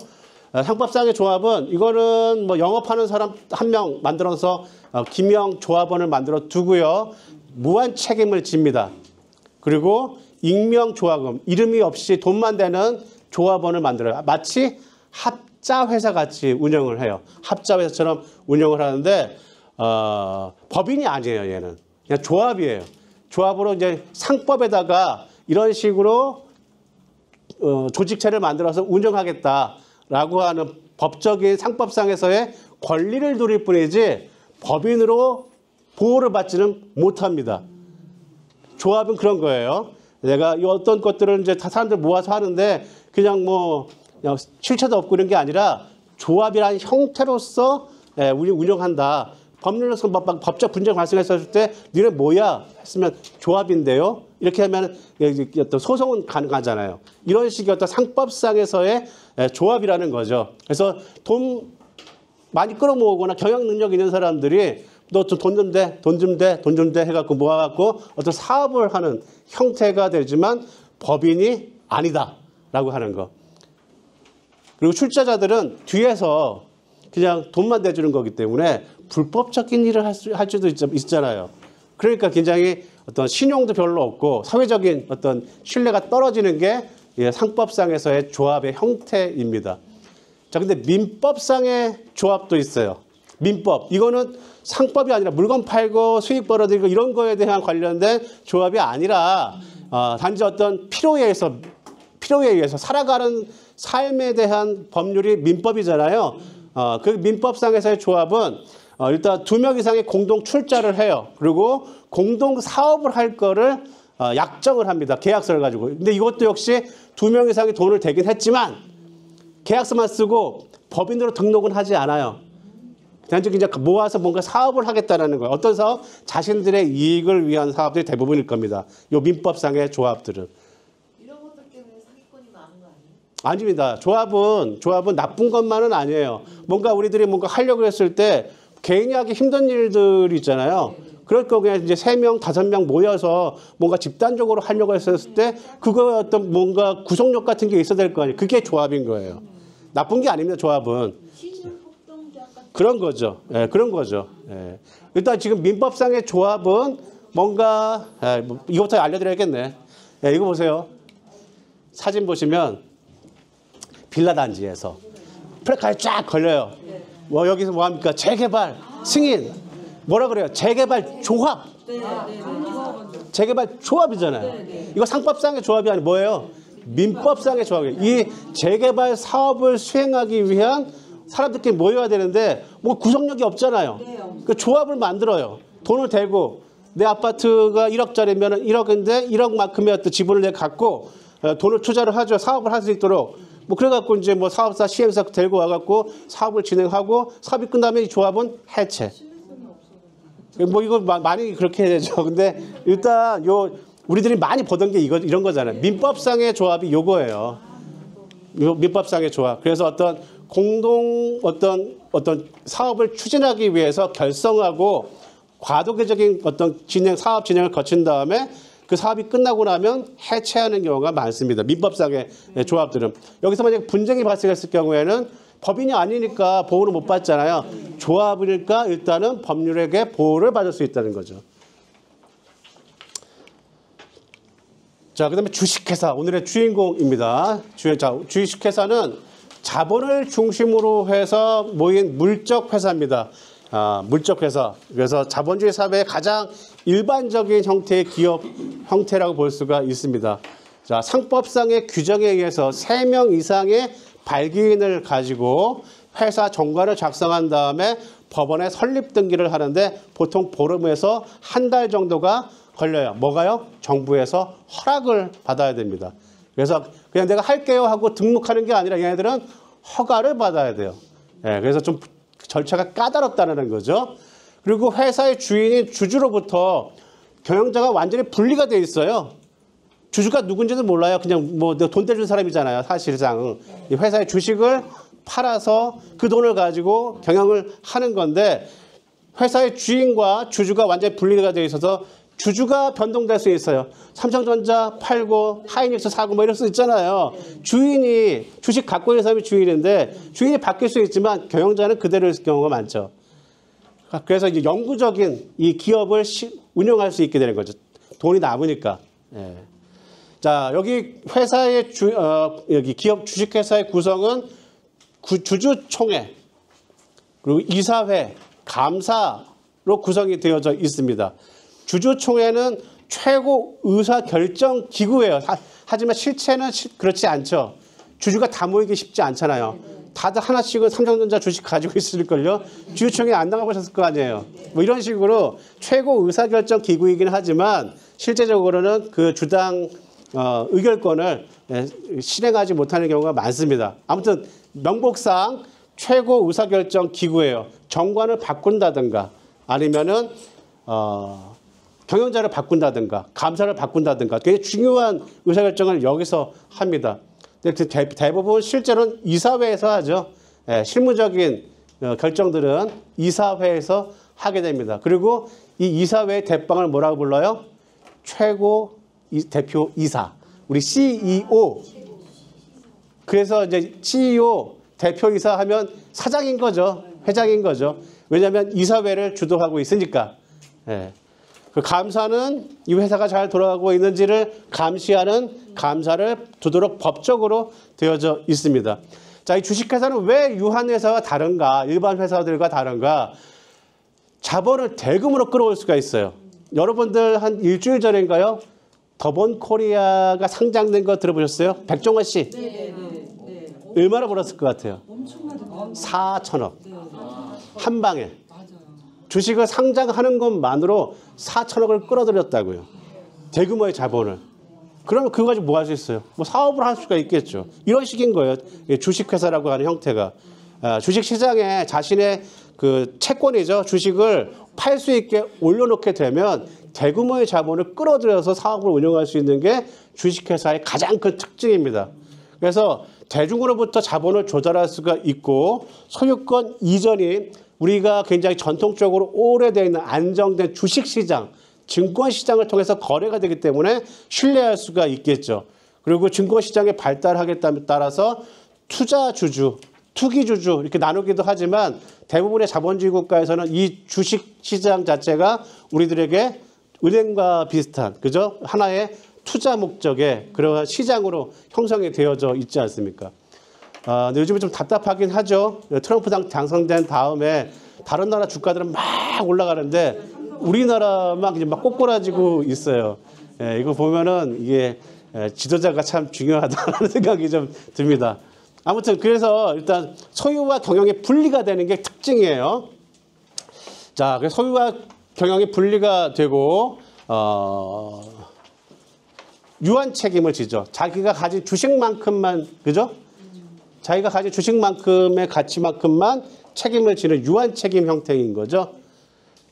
상법상의 조합은 이거는 뭐 영업하는 사람 한 명 만들어서 기명조합원을 만들어 두고요. 무한 책임을 집니다. 그리고 익명조합원, 이름이 없이 돈만 되는 조합원을 만들어요. 마치 합자회사 같이 운영을 해요. 합자회사처럼 운영을 하는데 법인이 아니에요. 얘는 그냥 조합이에요. 조합으로 이제 상법에다가 이런 식으로 조직체를 만들어서 운영하겠다라고 하는 법적인 상법상에서의 권리를 누릴 뿐이지 법인으로 보호를 받지는 못합니다. 조합은 그런 거예요. 내가 이 어떤 것들을 이제 다 사람들 모아서 하는데 그냥 뭐 그냥 실체도 없고 이런 게 아니라 조합이라는 형태로서 우리 운영한다. 법률로서 법적 분쟁 발생했을 때 니네 뭐야 했으면 조합인데요. 이렇게 하면 어떤 소송은 가능하잖아요. 이런 식의 어떤 상법상에서의 조합이라는 거죠. 그래서 돈 많이 끌어모으거나 경영 능력 있는 사람들이 너 돈 좀 대, 돈 좀 대 해갖고 모아갖고 어떤 사업을 하는 형태가 되지만 법인이 아니다라고 하는 거. 그리고 출자자들은 뒤에서 그냥 돈만 대주는 거기 때문에 불법적인 일을 할 수도 있잖아요. 그러니까 굉장히 어떤 신용도 별로 없고 사회적인 어떤 신뢰가 떨어지는 게 상법상에서의 조합의 형태입니다. 자, 근데 민법상의 조합도 있어요. 민법. 이거는 상법이 아니라 물건 팔고 수익 벌어들이고 이런 거에 대한 관련된 조합이 아니라 단지 어떤 필요에 의해서 살아가는 삶에 대한 법률이 민법이잖아요. 그 민법상에서의 조합은 일단 2명 이상의 공동 출자를 해요. 그리고 공동 사업을 할 거를 약정을 합니다. 계약서를 가지고. 근데 이것도 역시 2명 이상의 돈을 대긴 했지만 계약서만 쓰고 법인으로 등록은 하지 않아요. 단지 그냥 모아서 뭔가 사업을 하겠다는 거예요. 어떤 사업? 자신들의 이익을 위한 사업들이 대부분일 겁니다. 이 민법상의 조합들은. 이런 것들 때문에 사기꾼이 많은 거 아니에요? 아닙니다. 조합은 나쁜 것만은 아니에요. 뭔가 우리들이 뭔가 하려고 했을 때 개인이 하기 힘든 일들이 있잖아요. 그럴 거 그냥 이제 3명, 5명 모여서 뭔가 집단적으로 하려고 했을 때 그거 어떤 뭔가 구속력 같은 게 있어야 될 거 아니에요. 그게 조합인 거예요. 나쁜 게 아닙니다. 조합은. 그런 거죠. 그런 거죠. 일단 지금 민법상의 조합은 뭔가 이것부터 알려드려야겠네. 이거 보세요. 사진 보시면 빌라 단지에서 플래카드 쫙 걸려요. 뭐 여기서 뭐 합니까? 재개발 승인. 뭐라 그래요? 재개발 조합. 재개발 조합이잖아요. 이거 상법상의 조합이 아니고 뭐예요? 민법상의 조합이에요. 이 재개발 사업을 수행하기 위한 사람들끼리 모여야 되는데 뭐 구성력이 없잖아요. 그 조합을 만들어요. 돈을 대고 내 아파트가 1억짜리면 1억인데 1억만큼의 어떤 지분을 내가 갖고 돈을 투자를 하죠. 사업을 할 수 있도록. 뭐 그래갖고 이제 뭐 사업사 시행사 데리고 와갖고 사업을 진행하고 사업이 끝나면 이 조합은 해체. 뭐 이거 많이 그렇게 해야죠. 근데 일단 우리들이 많이 보던 게 이런 거잖아요. 민법상의 조합이 요거예요. 민법상의 조합. 그래서 어떤 공동 어떤 사업을 추진하기 위해서 결성하고 과도기적인 어떤 사업 진행을 거친 다음에 그 사업이 끝나고 나면 해체하는 경우가 많습니다. 민법상의 조합들은. 여기서 만약에 분쟁이 발생했을 경우에는 법인이 아니니까 보호를 못 받잖아요. 조합이니까 일단은 법률에게 보호를 받을 수 있다는 거죠. 자, 그 다음에 주식회사, 오늘의 주인공입니다. 주식회사는 자본을 중심으로 해서 모인 물적 회사입니다. 물적 회사. 그래서 자본주의 사회의 가장 일반적인 형태의 기업 형태라고 볼 수가 있습니다. 자, 상법상의 규정에 의해서 3명 이상의 발기인을 가지고 회사 정관을 작성한 다음에 법원에 설립 등기를 하는데 보통 보름에서 한 달 정도가 걸려요. 뭐가요? 정부에서 허락을 받아야 됩니다. 그래서 그냥 내가 할게요 하고 등록하는 게 아니라 얘네들은 허가를 받아야 돼요. 예, 그래서 좀 절차가 까다롭다는 거죠. 그리고 회사의 주인인 주주로부터 경영자가 완전히 분리가 돼 있어요. 주주가 누군지도 몰라요. 그냥 뭐 돈 떼준 사람이잖아요. 사실상 이 회사의 주식을 팔아서 그 돈을 가지고 경영을 하는 건데 회사의 주인과 주주가 완전히 분리가 돼 있어서 주주가 변동될 수 있어요. 삼성전자 팔고 하이닉스 사고 뭐 이럴 수 있잖아요. 주인이 주식 갖고 있는 사람이 주인인데 주인이 바뀔 수 있지만 경영자는 그대로일 경우가 많죠. 그래서 이제 영구적인 이 기업을 운영할 수 있게 되는 거죠. 돈이 남으니까. 예. 자, 여기 회사의 여기 기업 주식회사의 구성은 주주총회 그리고 이사회, 감사로 구성이 되어져 있습니다. 주주총회는 최고 의사결정 기구예요. 하지만 실체는 그렇지 않죠. 주주가 다 모이기 쉽지 않잖아요. 다들 하나씩은 삼성전자 주식 가지고 있을걸요. 주주총회 안 나가보셨을 거 아니에요. 뭐 이런 식으로 최고 의사결정 기구이긴 하지만 실제적으로는 그 주당 의결권을 실행하지 못하는 경우가 많습니다. 아무튼 명복상 최고 의사결정 기구예요. 정관을 바꾼다든가 아니면은 경영자를 바꾼다든가 감사를 바꾼다든가 굉장히 중요한 의사결정을 여기서 합니다. 근데 대부분 실제로는 이사회에서 하죠. 예, 실무적인 결정들은 이사회에서 하게 됩니다. 그리고 이 이사회의 대빵을 뭐라고 불러요? 최고 대표 이사, 우리 CEO. 그래서 이제 CEO 대표이사 하면 사장인 거죠. 회장인 거죠. 왜냐하면 이사회를 주도하고 있으니까. 예. 그 감사는 이 회사가 잘 돌아가고 있는지를 감시하는 감사를 두도록 법적으로 되어져 있습니다. 자, 이 주식회사는 왜 유한회사와 다른가? 일반 회사들과 다른가? 자본을 대금으로 끌어올 수가 있어요. 여러분들 한 일주일 전인가요? 더본코리아가 상장된 거 들어보셨어요? 백종원 씨. 네. 얼마나 벌었을 것 같아요? 엄청나게 4천억. 한 방에. 주식을 상장하는 것만으로 4천억을 끌어들였다고요. 대규모의 자본을. 그러면 그거 가지고 뭐 할 수 있어요? 뭐 사업을 할 수가 있겠죠. 이런 식인 거예요. 주식회사라고 하는 형태가. 주식시장에 자신의 그 채권이죠. 주식을 팔 수 있게 올려놓게 되면 대규모의 자본을 끌어들여서 사업을 운영할 수 있는 게 주식회사의 가장 큰 특징입니다. 그래서 대중으로부터 자본을 조달할 수가 있고 소유권 이전이 우리가 굉장히 전통적으로 오래되어 있는 안정된 주식시장, 증권시장을 통해서 거래가 되기 때문에 신뢰할 수가 있겠죠. 그리고 증권시장의 발달하기에 따라서 투자주주, 투기주주 이렇게 나누기도 하지만 대부분의 자본주의 국가에서는 이 주식시장 자체가 우리들에게 은행과 비슷한 그죠? 하나의 투자 목적의 그러한 시장으로 형성이 되어져 있지 않습니까? 근데 요즘은 좀 답답하긴 하죠. 트럼프 당선된 다음에 다른 나라 주가들은 막 올라가는데 우리나라만 그냥 막 꼬꾸라지고 있어요. 예, 이거 보면은 이게 지도자가 참 중요하다는 생각이 좀 듭니다. 아무튼 그래서 일단 소유와 경영의 분리가 되는 게 특징이에요. 자, 그래서 소유와 경영이 분리가 되고 유한 책임을 지죠. 자기가 가진 주식만큼만 그죠? 자기가 가진 주식만큼의 가치만큼만 책임을 지는 유한 책임 형태인 거죠.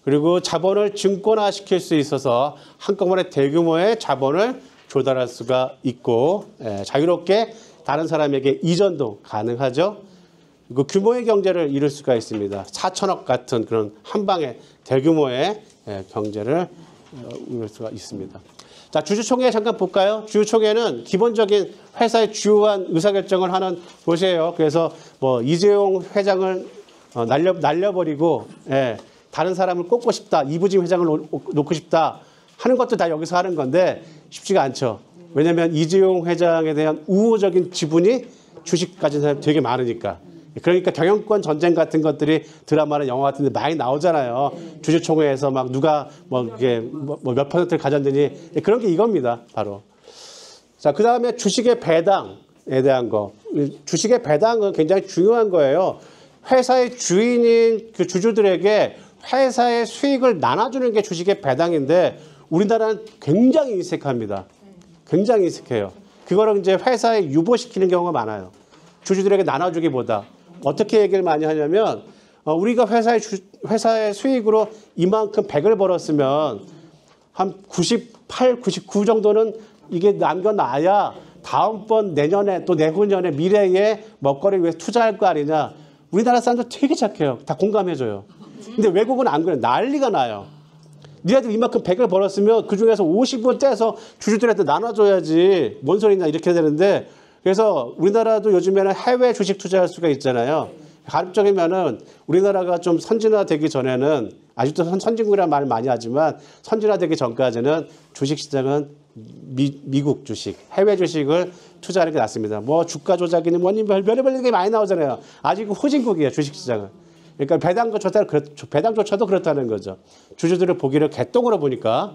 그리고 자본을 증권화시킬 수 있어서 한꺼번에 대규모의 자본을 조달할 수가 있고 자유롭게 다른 사람에게 이전도 가능하죠. 그리고 규모의 경제를 이룰 수가 있습니다. 4천억 같은 그런 한 방에 대규모의 경제를 이룰 수가 있습니다. 자, 주주총회 잠깐 볼까요? 주주총회는 기본적인 회사의 주요한 의사결정을 하는 곳이에요. 그래서 뭐 이재용 회장을 날려버리고 다른 사람을 꼽고 싶다, 이부진 회장을 놓고 싶다 하는 것도 다 여기서 하는 건데 쉽지가 않죠. 왜냐하면 이재용 회장에 대한 우호적인 지분이 주식 가진 사람이 되게 많으니까. 그러니까 경영권 전쟁 같은 것들이 드라마나 영화 같은 데 많이 나오잖아요. 주주총회에서 막 누가 몇 퍼센트를 가졌느니 그런 게 이겁니다. 바로. 자, 그 다음에 주식의 배당에 대한 거. 주식의 배당은 굉장히 중요한 거예요. 회사의 주인인 그 주주들에게 회사의 수익을 나눠주는 게 주식의 배당인데 우리나라는 굉장히 인색합니다. 굉장히 인색해요. 그거를 이제 회사에 유보시키는 경우가 많아요. 주주들에게 나눠주기보다. 어떻게 얘기를 많이 하냐면 우리가 회사의 수익으로 이만큼 100을 벌었으면 한 98, 99 정도는 이게 남겨놔야 다음번 내년에 또 내후년에 미래에 먹거리를 위해서 투자할 거 아니냐. 우리나라 사람들 되게 착해요. 다 공감해줘요. 근데 외국은 안 그래요. 난리가 나요. 니네들 이만큼 100을 벌었으면 그중에서 50은 떼서 주주들한테 나눠줘야지. 뭔 소리냐 이렇게 되는데 그래서 우리나라도 요즘에는 해외 주식 투자할 수가 있잖아요. 가급적이면은 우리나라가 좀 선진화되기 전에는 아직도 선진국이라는 말을 많이 하지만 선진화되기 전까지는 주식시장은 미국 주식, 해외 주식을 투자하는 게 낫습니다. 뭐 주가 조작이니 뭐니 별의별 게 많이 나오잖아요. 아직 후진국이에요, 주식시장은. 그러니까 배당조차도 그렇다는 거죠. 주주들을 보기를 개똥으로 보니까.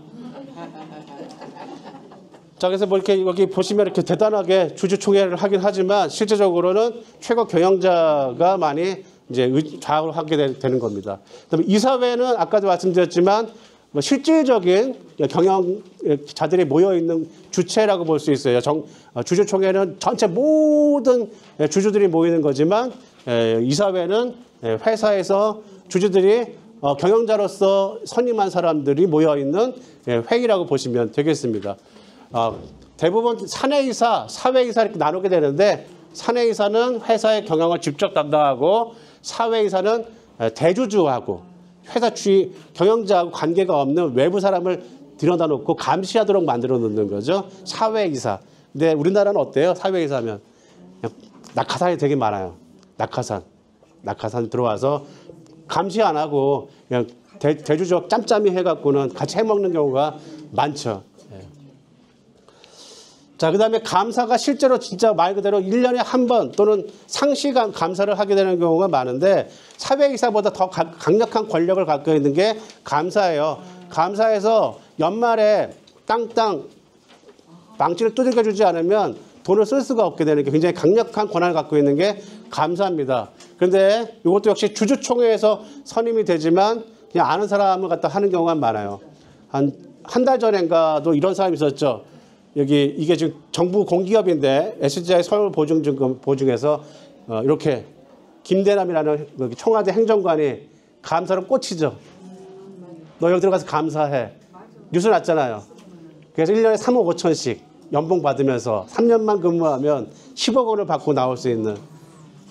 자, 그래서 뭐 이렇게 여기 보시면 이렇게 대단하게 주주총회를 하긴 하지만 실제적으로는 최고 경영자가 많이 이제 좌우를 하게 되는 겁니다. 그다음에 이사회는 아까도 말씀드렸지만 뭐 실질적인 경영자들이 모여 있는 주체라고 볼 수 있어요. 주주총회는 전체 모든 주주들이 모이는 거지만 이사회는 회사에서 주주들이 경영자로서 선임한 사람들이 모여 있는 회의라고 보시면 되겠습니다. 대부분 사내이사, 사회이사 이렇게 나누게 되는데 사내이사는 회사의 경영을 직접 담당하고 사회이사는 대주주하고 회사 주의 경영자하고 관계가 없는 외부 사람을 들여다 놓고 감시하도록 만들어 놓는 거죠. 사회이사. 근데 우리나라는 어때요? 사회이사면 낙하산이 되게 많아요. 낙하산 들어와서 감시 안 하고 그냥 대주주 짬짬이 해갖고는 같이 해먹는 경우가 많죠. 자, 그 다음에 감사가 실제로 진짜 말 그대로 1년에 한 번 또는 상시 감사를 하게 되는 경우가 많은데 사회이사보다 더 강력한 권력을 갖고 있는 게 감사예요. 감사에서 연말에 땅땅 망치를 두들겨 주지 않으면 돈을 쓸 수가 없게 되는 게 굉장히 강력한 권한을 갖고 있는 게 감사입니다. 그런데 이것도 역시 주주총회에서 선임이 되지만 그냥 아는 사람을 갖다 하는 경우가 많아요. 한 달 전인가도 이런 사람이 있었죠. 이게 지금 정부 공기업인데 SGI 서울보증증금 보증에서 이렇게 김대남이라는 청와대 행정관이 감사로 꽂히죠. 너 여기 들어가서 감사해. 뉴스 났잖아요. 그래서 1년에 3억 5천씩 연봉 받으면서 3년만 근무하면 10억 원을 받고 나올 수 있는.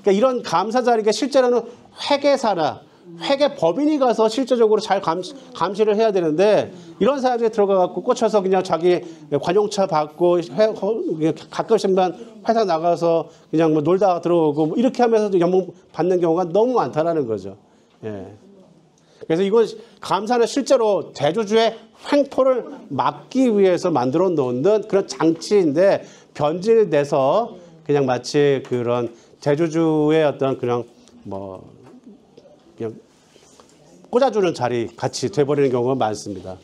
그러니까 이런 감사 자리가 실제로는 회계사나 회계법인이 가서 실제적으로 잘 감시를 해야 되는데 이런 사람들이 들어가갖고 꽂혀서 그냥 자기 관용차 받고 가끔씩만 회사 나가서 그냥 뭐 놀다 들어오고 뭐 이렇게 하면서도 연봉 받는 경우가 너무 많다라는 거죠. 예. 그래서 이건 감사는 실제로 대주주의 횡포를 막기 위해서 만들어 놓는 그런 장치인데 변질돼서 그냥 마치 그런 대주주의 어떤 그냥 그냥 꽂아주는 자리 같이 돼버리는 경우가 많습니다.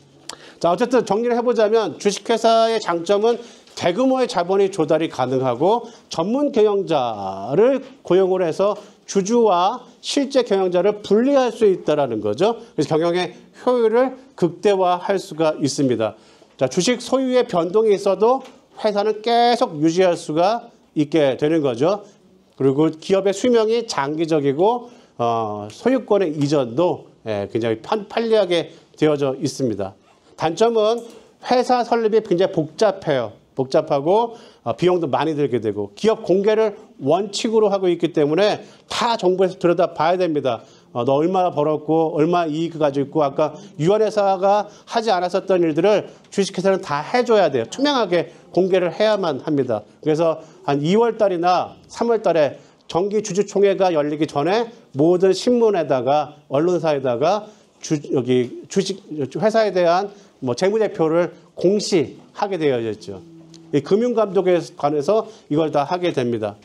자, 어쨌든 정리를 해보자면 주식회사의 장점은 대규모의 자본이 조달이 가능하고 전문 경영자를 고용을 해서 주주와 실제 경영자를 분리할 수 있다는 거죠. 그래서 경영의 효율을 극대화할 수가 있습니다. 자, 주식 소유의 변동이 있어도 회사는 계속 유지할 수가 있게 되는 거죠. 그리고 기업의 수명이 장기적이고 소유권의 이전도 굉장히 편리하게 되어져 있습니다. 단점은 회사 설립이 굉장히 복잡하고 비용도 많이 들게 되고 기업 공개를 원칙으로 하고 있기 때문에 다 정부에서 들여다 봐야 됩니다. 너 얼마나 벌었고 얼마 이익 가지고 있고 아까 유언회사가 하지 않았었던 일들을 주식회사는 다 해줘야 돼요. 투명하게 공개를 해야만 합니다. 그래서 한 2월 달이나 3월 달에 정기 주주총회가 열리기 전에 모든 신문에다가 언론사에다가 여기 주식 회사에 대한 뭐 재무제표를 공시하게 되어 있죠. 이 금융감독에 관해서 이걸 다 하게 됩니다.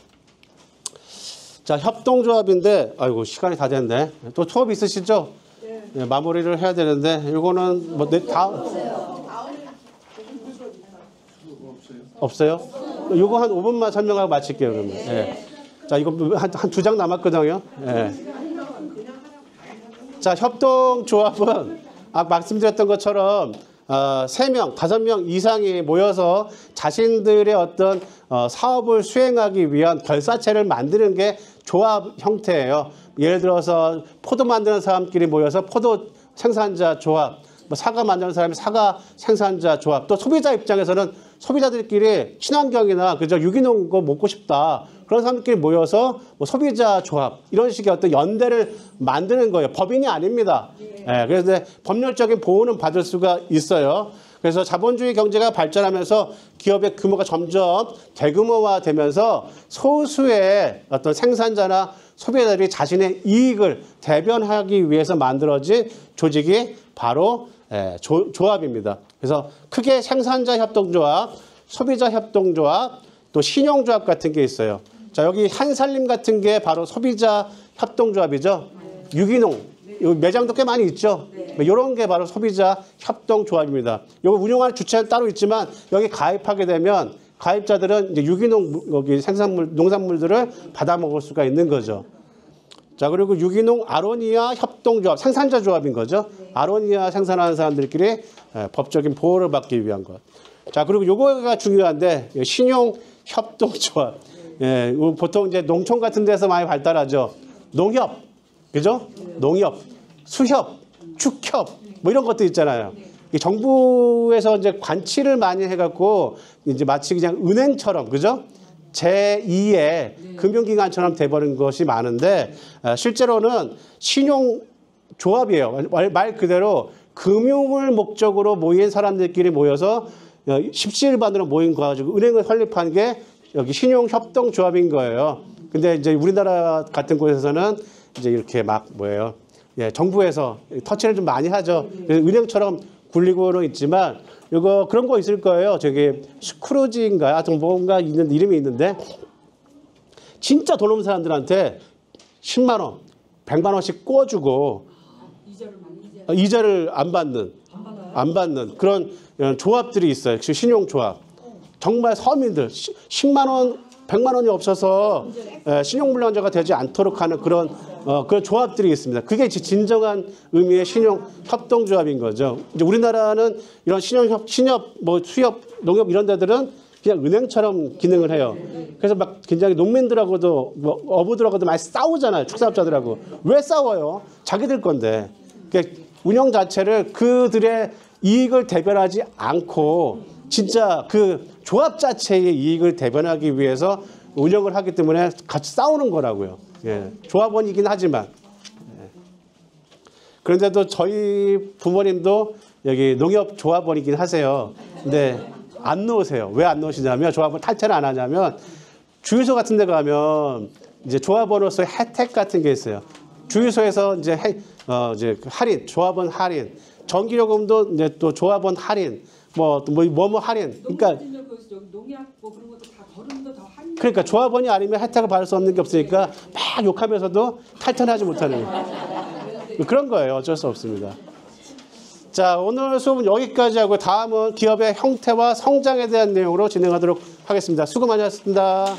자, 협동조합인데, 아이고, 시간이 다 됐네. 또 수업 있으시죠? 네, 마무리를 해야 되는데, 이거는 뭐, 없어요? 이거 한 5분만 설명하고 마칠게요, 그러면. 네. 자, 이거 한 2장 남았거든요. 네. 자, 협동조합은, 말씀드렸던 것처럼, 3명, 5명 이상이 모여서 자신들의 어떤 사업을 수행하기 위한 결사체를 만드는 게 조합 형태예요. 예를 들어서 포도 만드는 사람끼리 모여서 포도 생산자 조합, 뭐 사과 만드는 사람이 사과 생산자 조합, 또 소비자 입장에서는 소비자들끼리 친환경이나 그저 유기농 거 먹고 싶다. 그런 사람들끼리 모여서 뭐 소비자 조합 이런 식의 어떤 연대를 만드는 거예요. 법인이 아닙니다. 그래서 법률적인 보호는 받을 수가 있어요. 그래서 자본주의 경제가 발전하면서 기업의 규모가 점점 대규모화되면서 소수의 어떤 생산자나 소비자들이 자신의 이익을 대변하기 위해서 만들어진 조직이 바로 조합입니다. 그래서 크게 생산자 협동조합, 소비자 협동조합, 또 신용조합 같은 게 있어요. 자, 여기 한살림 같은 게 바로 소비자 협동조합이죠. 유기농, 매장도 꽤 많이 있죠. 이런 게 바로 소비자 협동조합입니다. 이거 운영하는 주체는 따로 있지만 여기 가입하게 되면 가입자들은 이제 유기농 여기 생산물, 농산물들을 받아 먹을 수가 있는 거죠. 자, 그리고 유기농 아로니아 협동조합, 생산자 조합인 거죠. 아로니아 생산하는 사람들끼리 법적인 보호를 받기 위한 것. 자, 그리고 요거가 중요한데 신용 협동조합. 보통 이제 농촌 같은 데서 많이 발달하죠. 농협, 그죠? 농협, 수협, 축협, 뭐 이런 것도 있잖아요. 정부에서 이제 관치를 많이 해갖고 이제 마치 그냥 은행처럼, 그죠? 제2의 금융기관처럼 돼버린 것이 많은데 실제로는 신용조합이에요. 말 그대로 금융을 목적으로 모인 사람들끼리 모여서 십시일반으로 모인 거 가지고 은행을 설립한 게 여기 신용협동조합인 거예요. 근데 이제 우리나라 같은 곳에서는 이제 이렇게 막 뭐예요? 정부에서 터치를 좀 많이 하죠. 은행처럼 굴리고는 있지만 이거 그런 거 있을 거예요. 저기 스크루지인가요? 하여튼 뭔가 있는 이름이 있는데 진짜 돈 없는 사람들한테 10만 원, 100만 원씩 꿔주고 이자를 안 받는 그런 조합들이 있어요. 신용조합. 정말 서민들 10만 원, 100만 원이 없어서 신용불량자가 되지 않도록 하는 그런 조합들이 있습니다. 그게 진정한 의미의 신용협동조합인 거죠. 이제 우리나라는 이런 신협, 뭐 수협, 농협 이런 데들은 그냥 은행처럼 기능을 해요. 그래서 막 굉장히 농민들하고도 뭐 어부들하고도 많이 싸우잖아요. 축산업자들하고. 왜 싸워요? 자기들 건데. 그러니까 운영 자체를 그들의 이익을 대변하지 않고 진짜 그 조합 자체의 이익을 대변하기 위해서 운영을 하기 때문에 같이 싸우는 거라고요. 조합원이긴 하지만. 그런데도 저희 부모님도 여기 농협 조합원이긴 하세요. 근데 안 넣으세요. 왜 안 넣으시냐면 조합원 탈퇴를 안 하냐면 주유소 같은 데 가면 이제 조합원으로서 혜택 같은 게 있어요. 주유소에서 이제 할인, 조합원 할인, 전기요금도 이제 또 조합원 할인, 뭐 할인. 그러니까 그러니까 조합원이 아니면 혜택을 받을 수 없는 게 없으니까 막 욕하면서도 탈퇴하지 못하는 그런 거예요. 어쩔 수 없습니다. 자, 오늘 수업은 여기까지 하고 다음은 기업의 형태와 성장에 대한 내용으로 진행하도록 하겠습니다. 수고 많이 하셨습니다.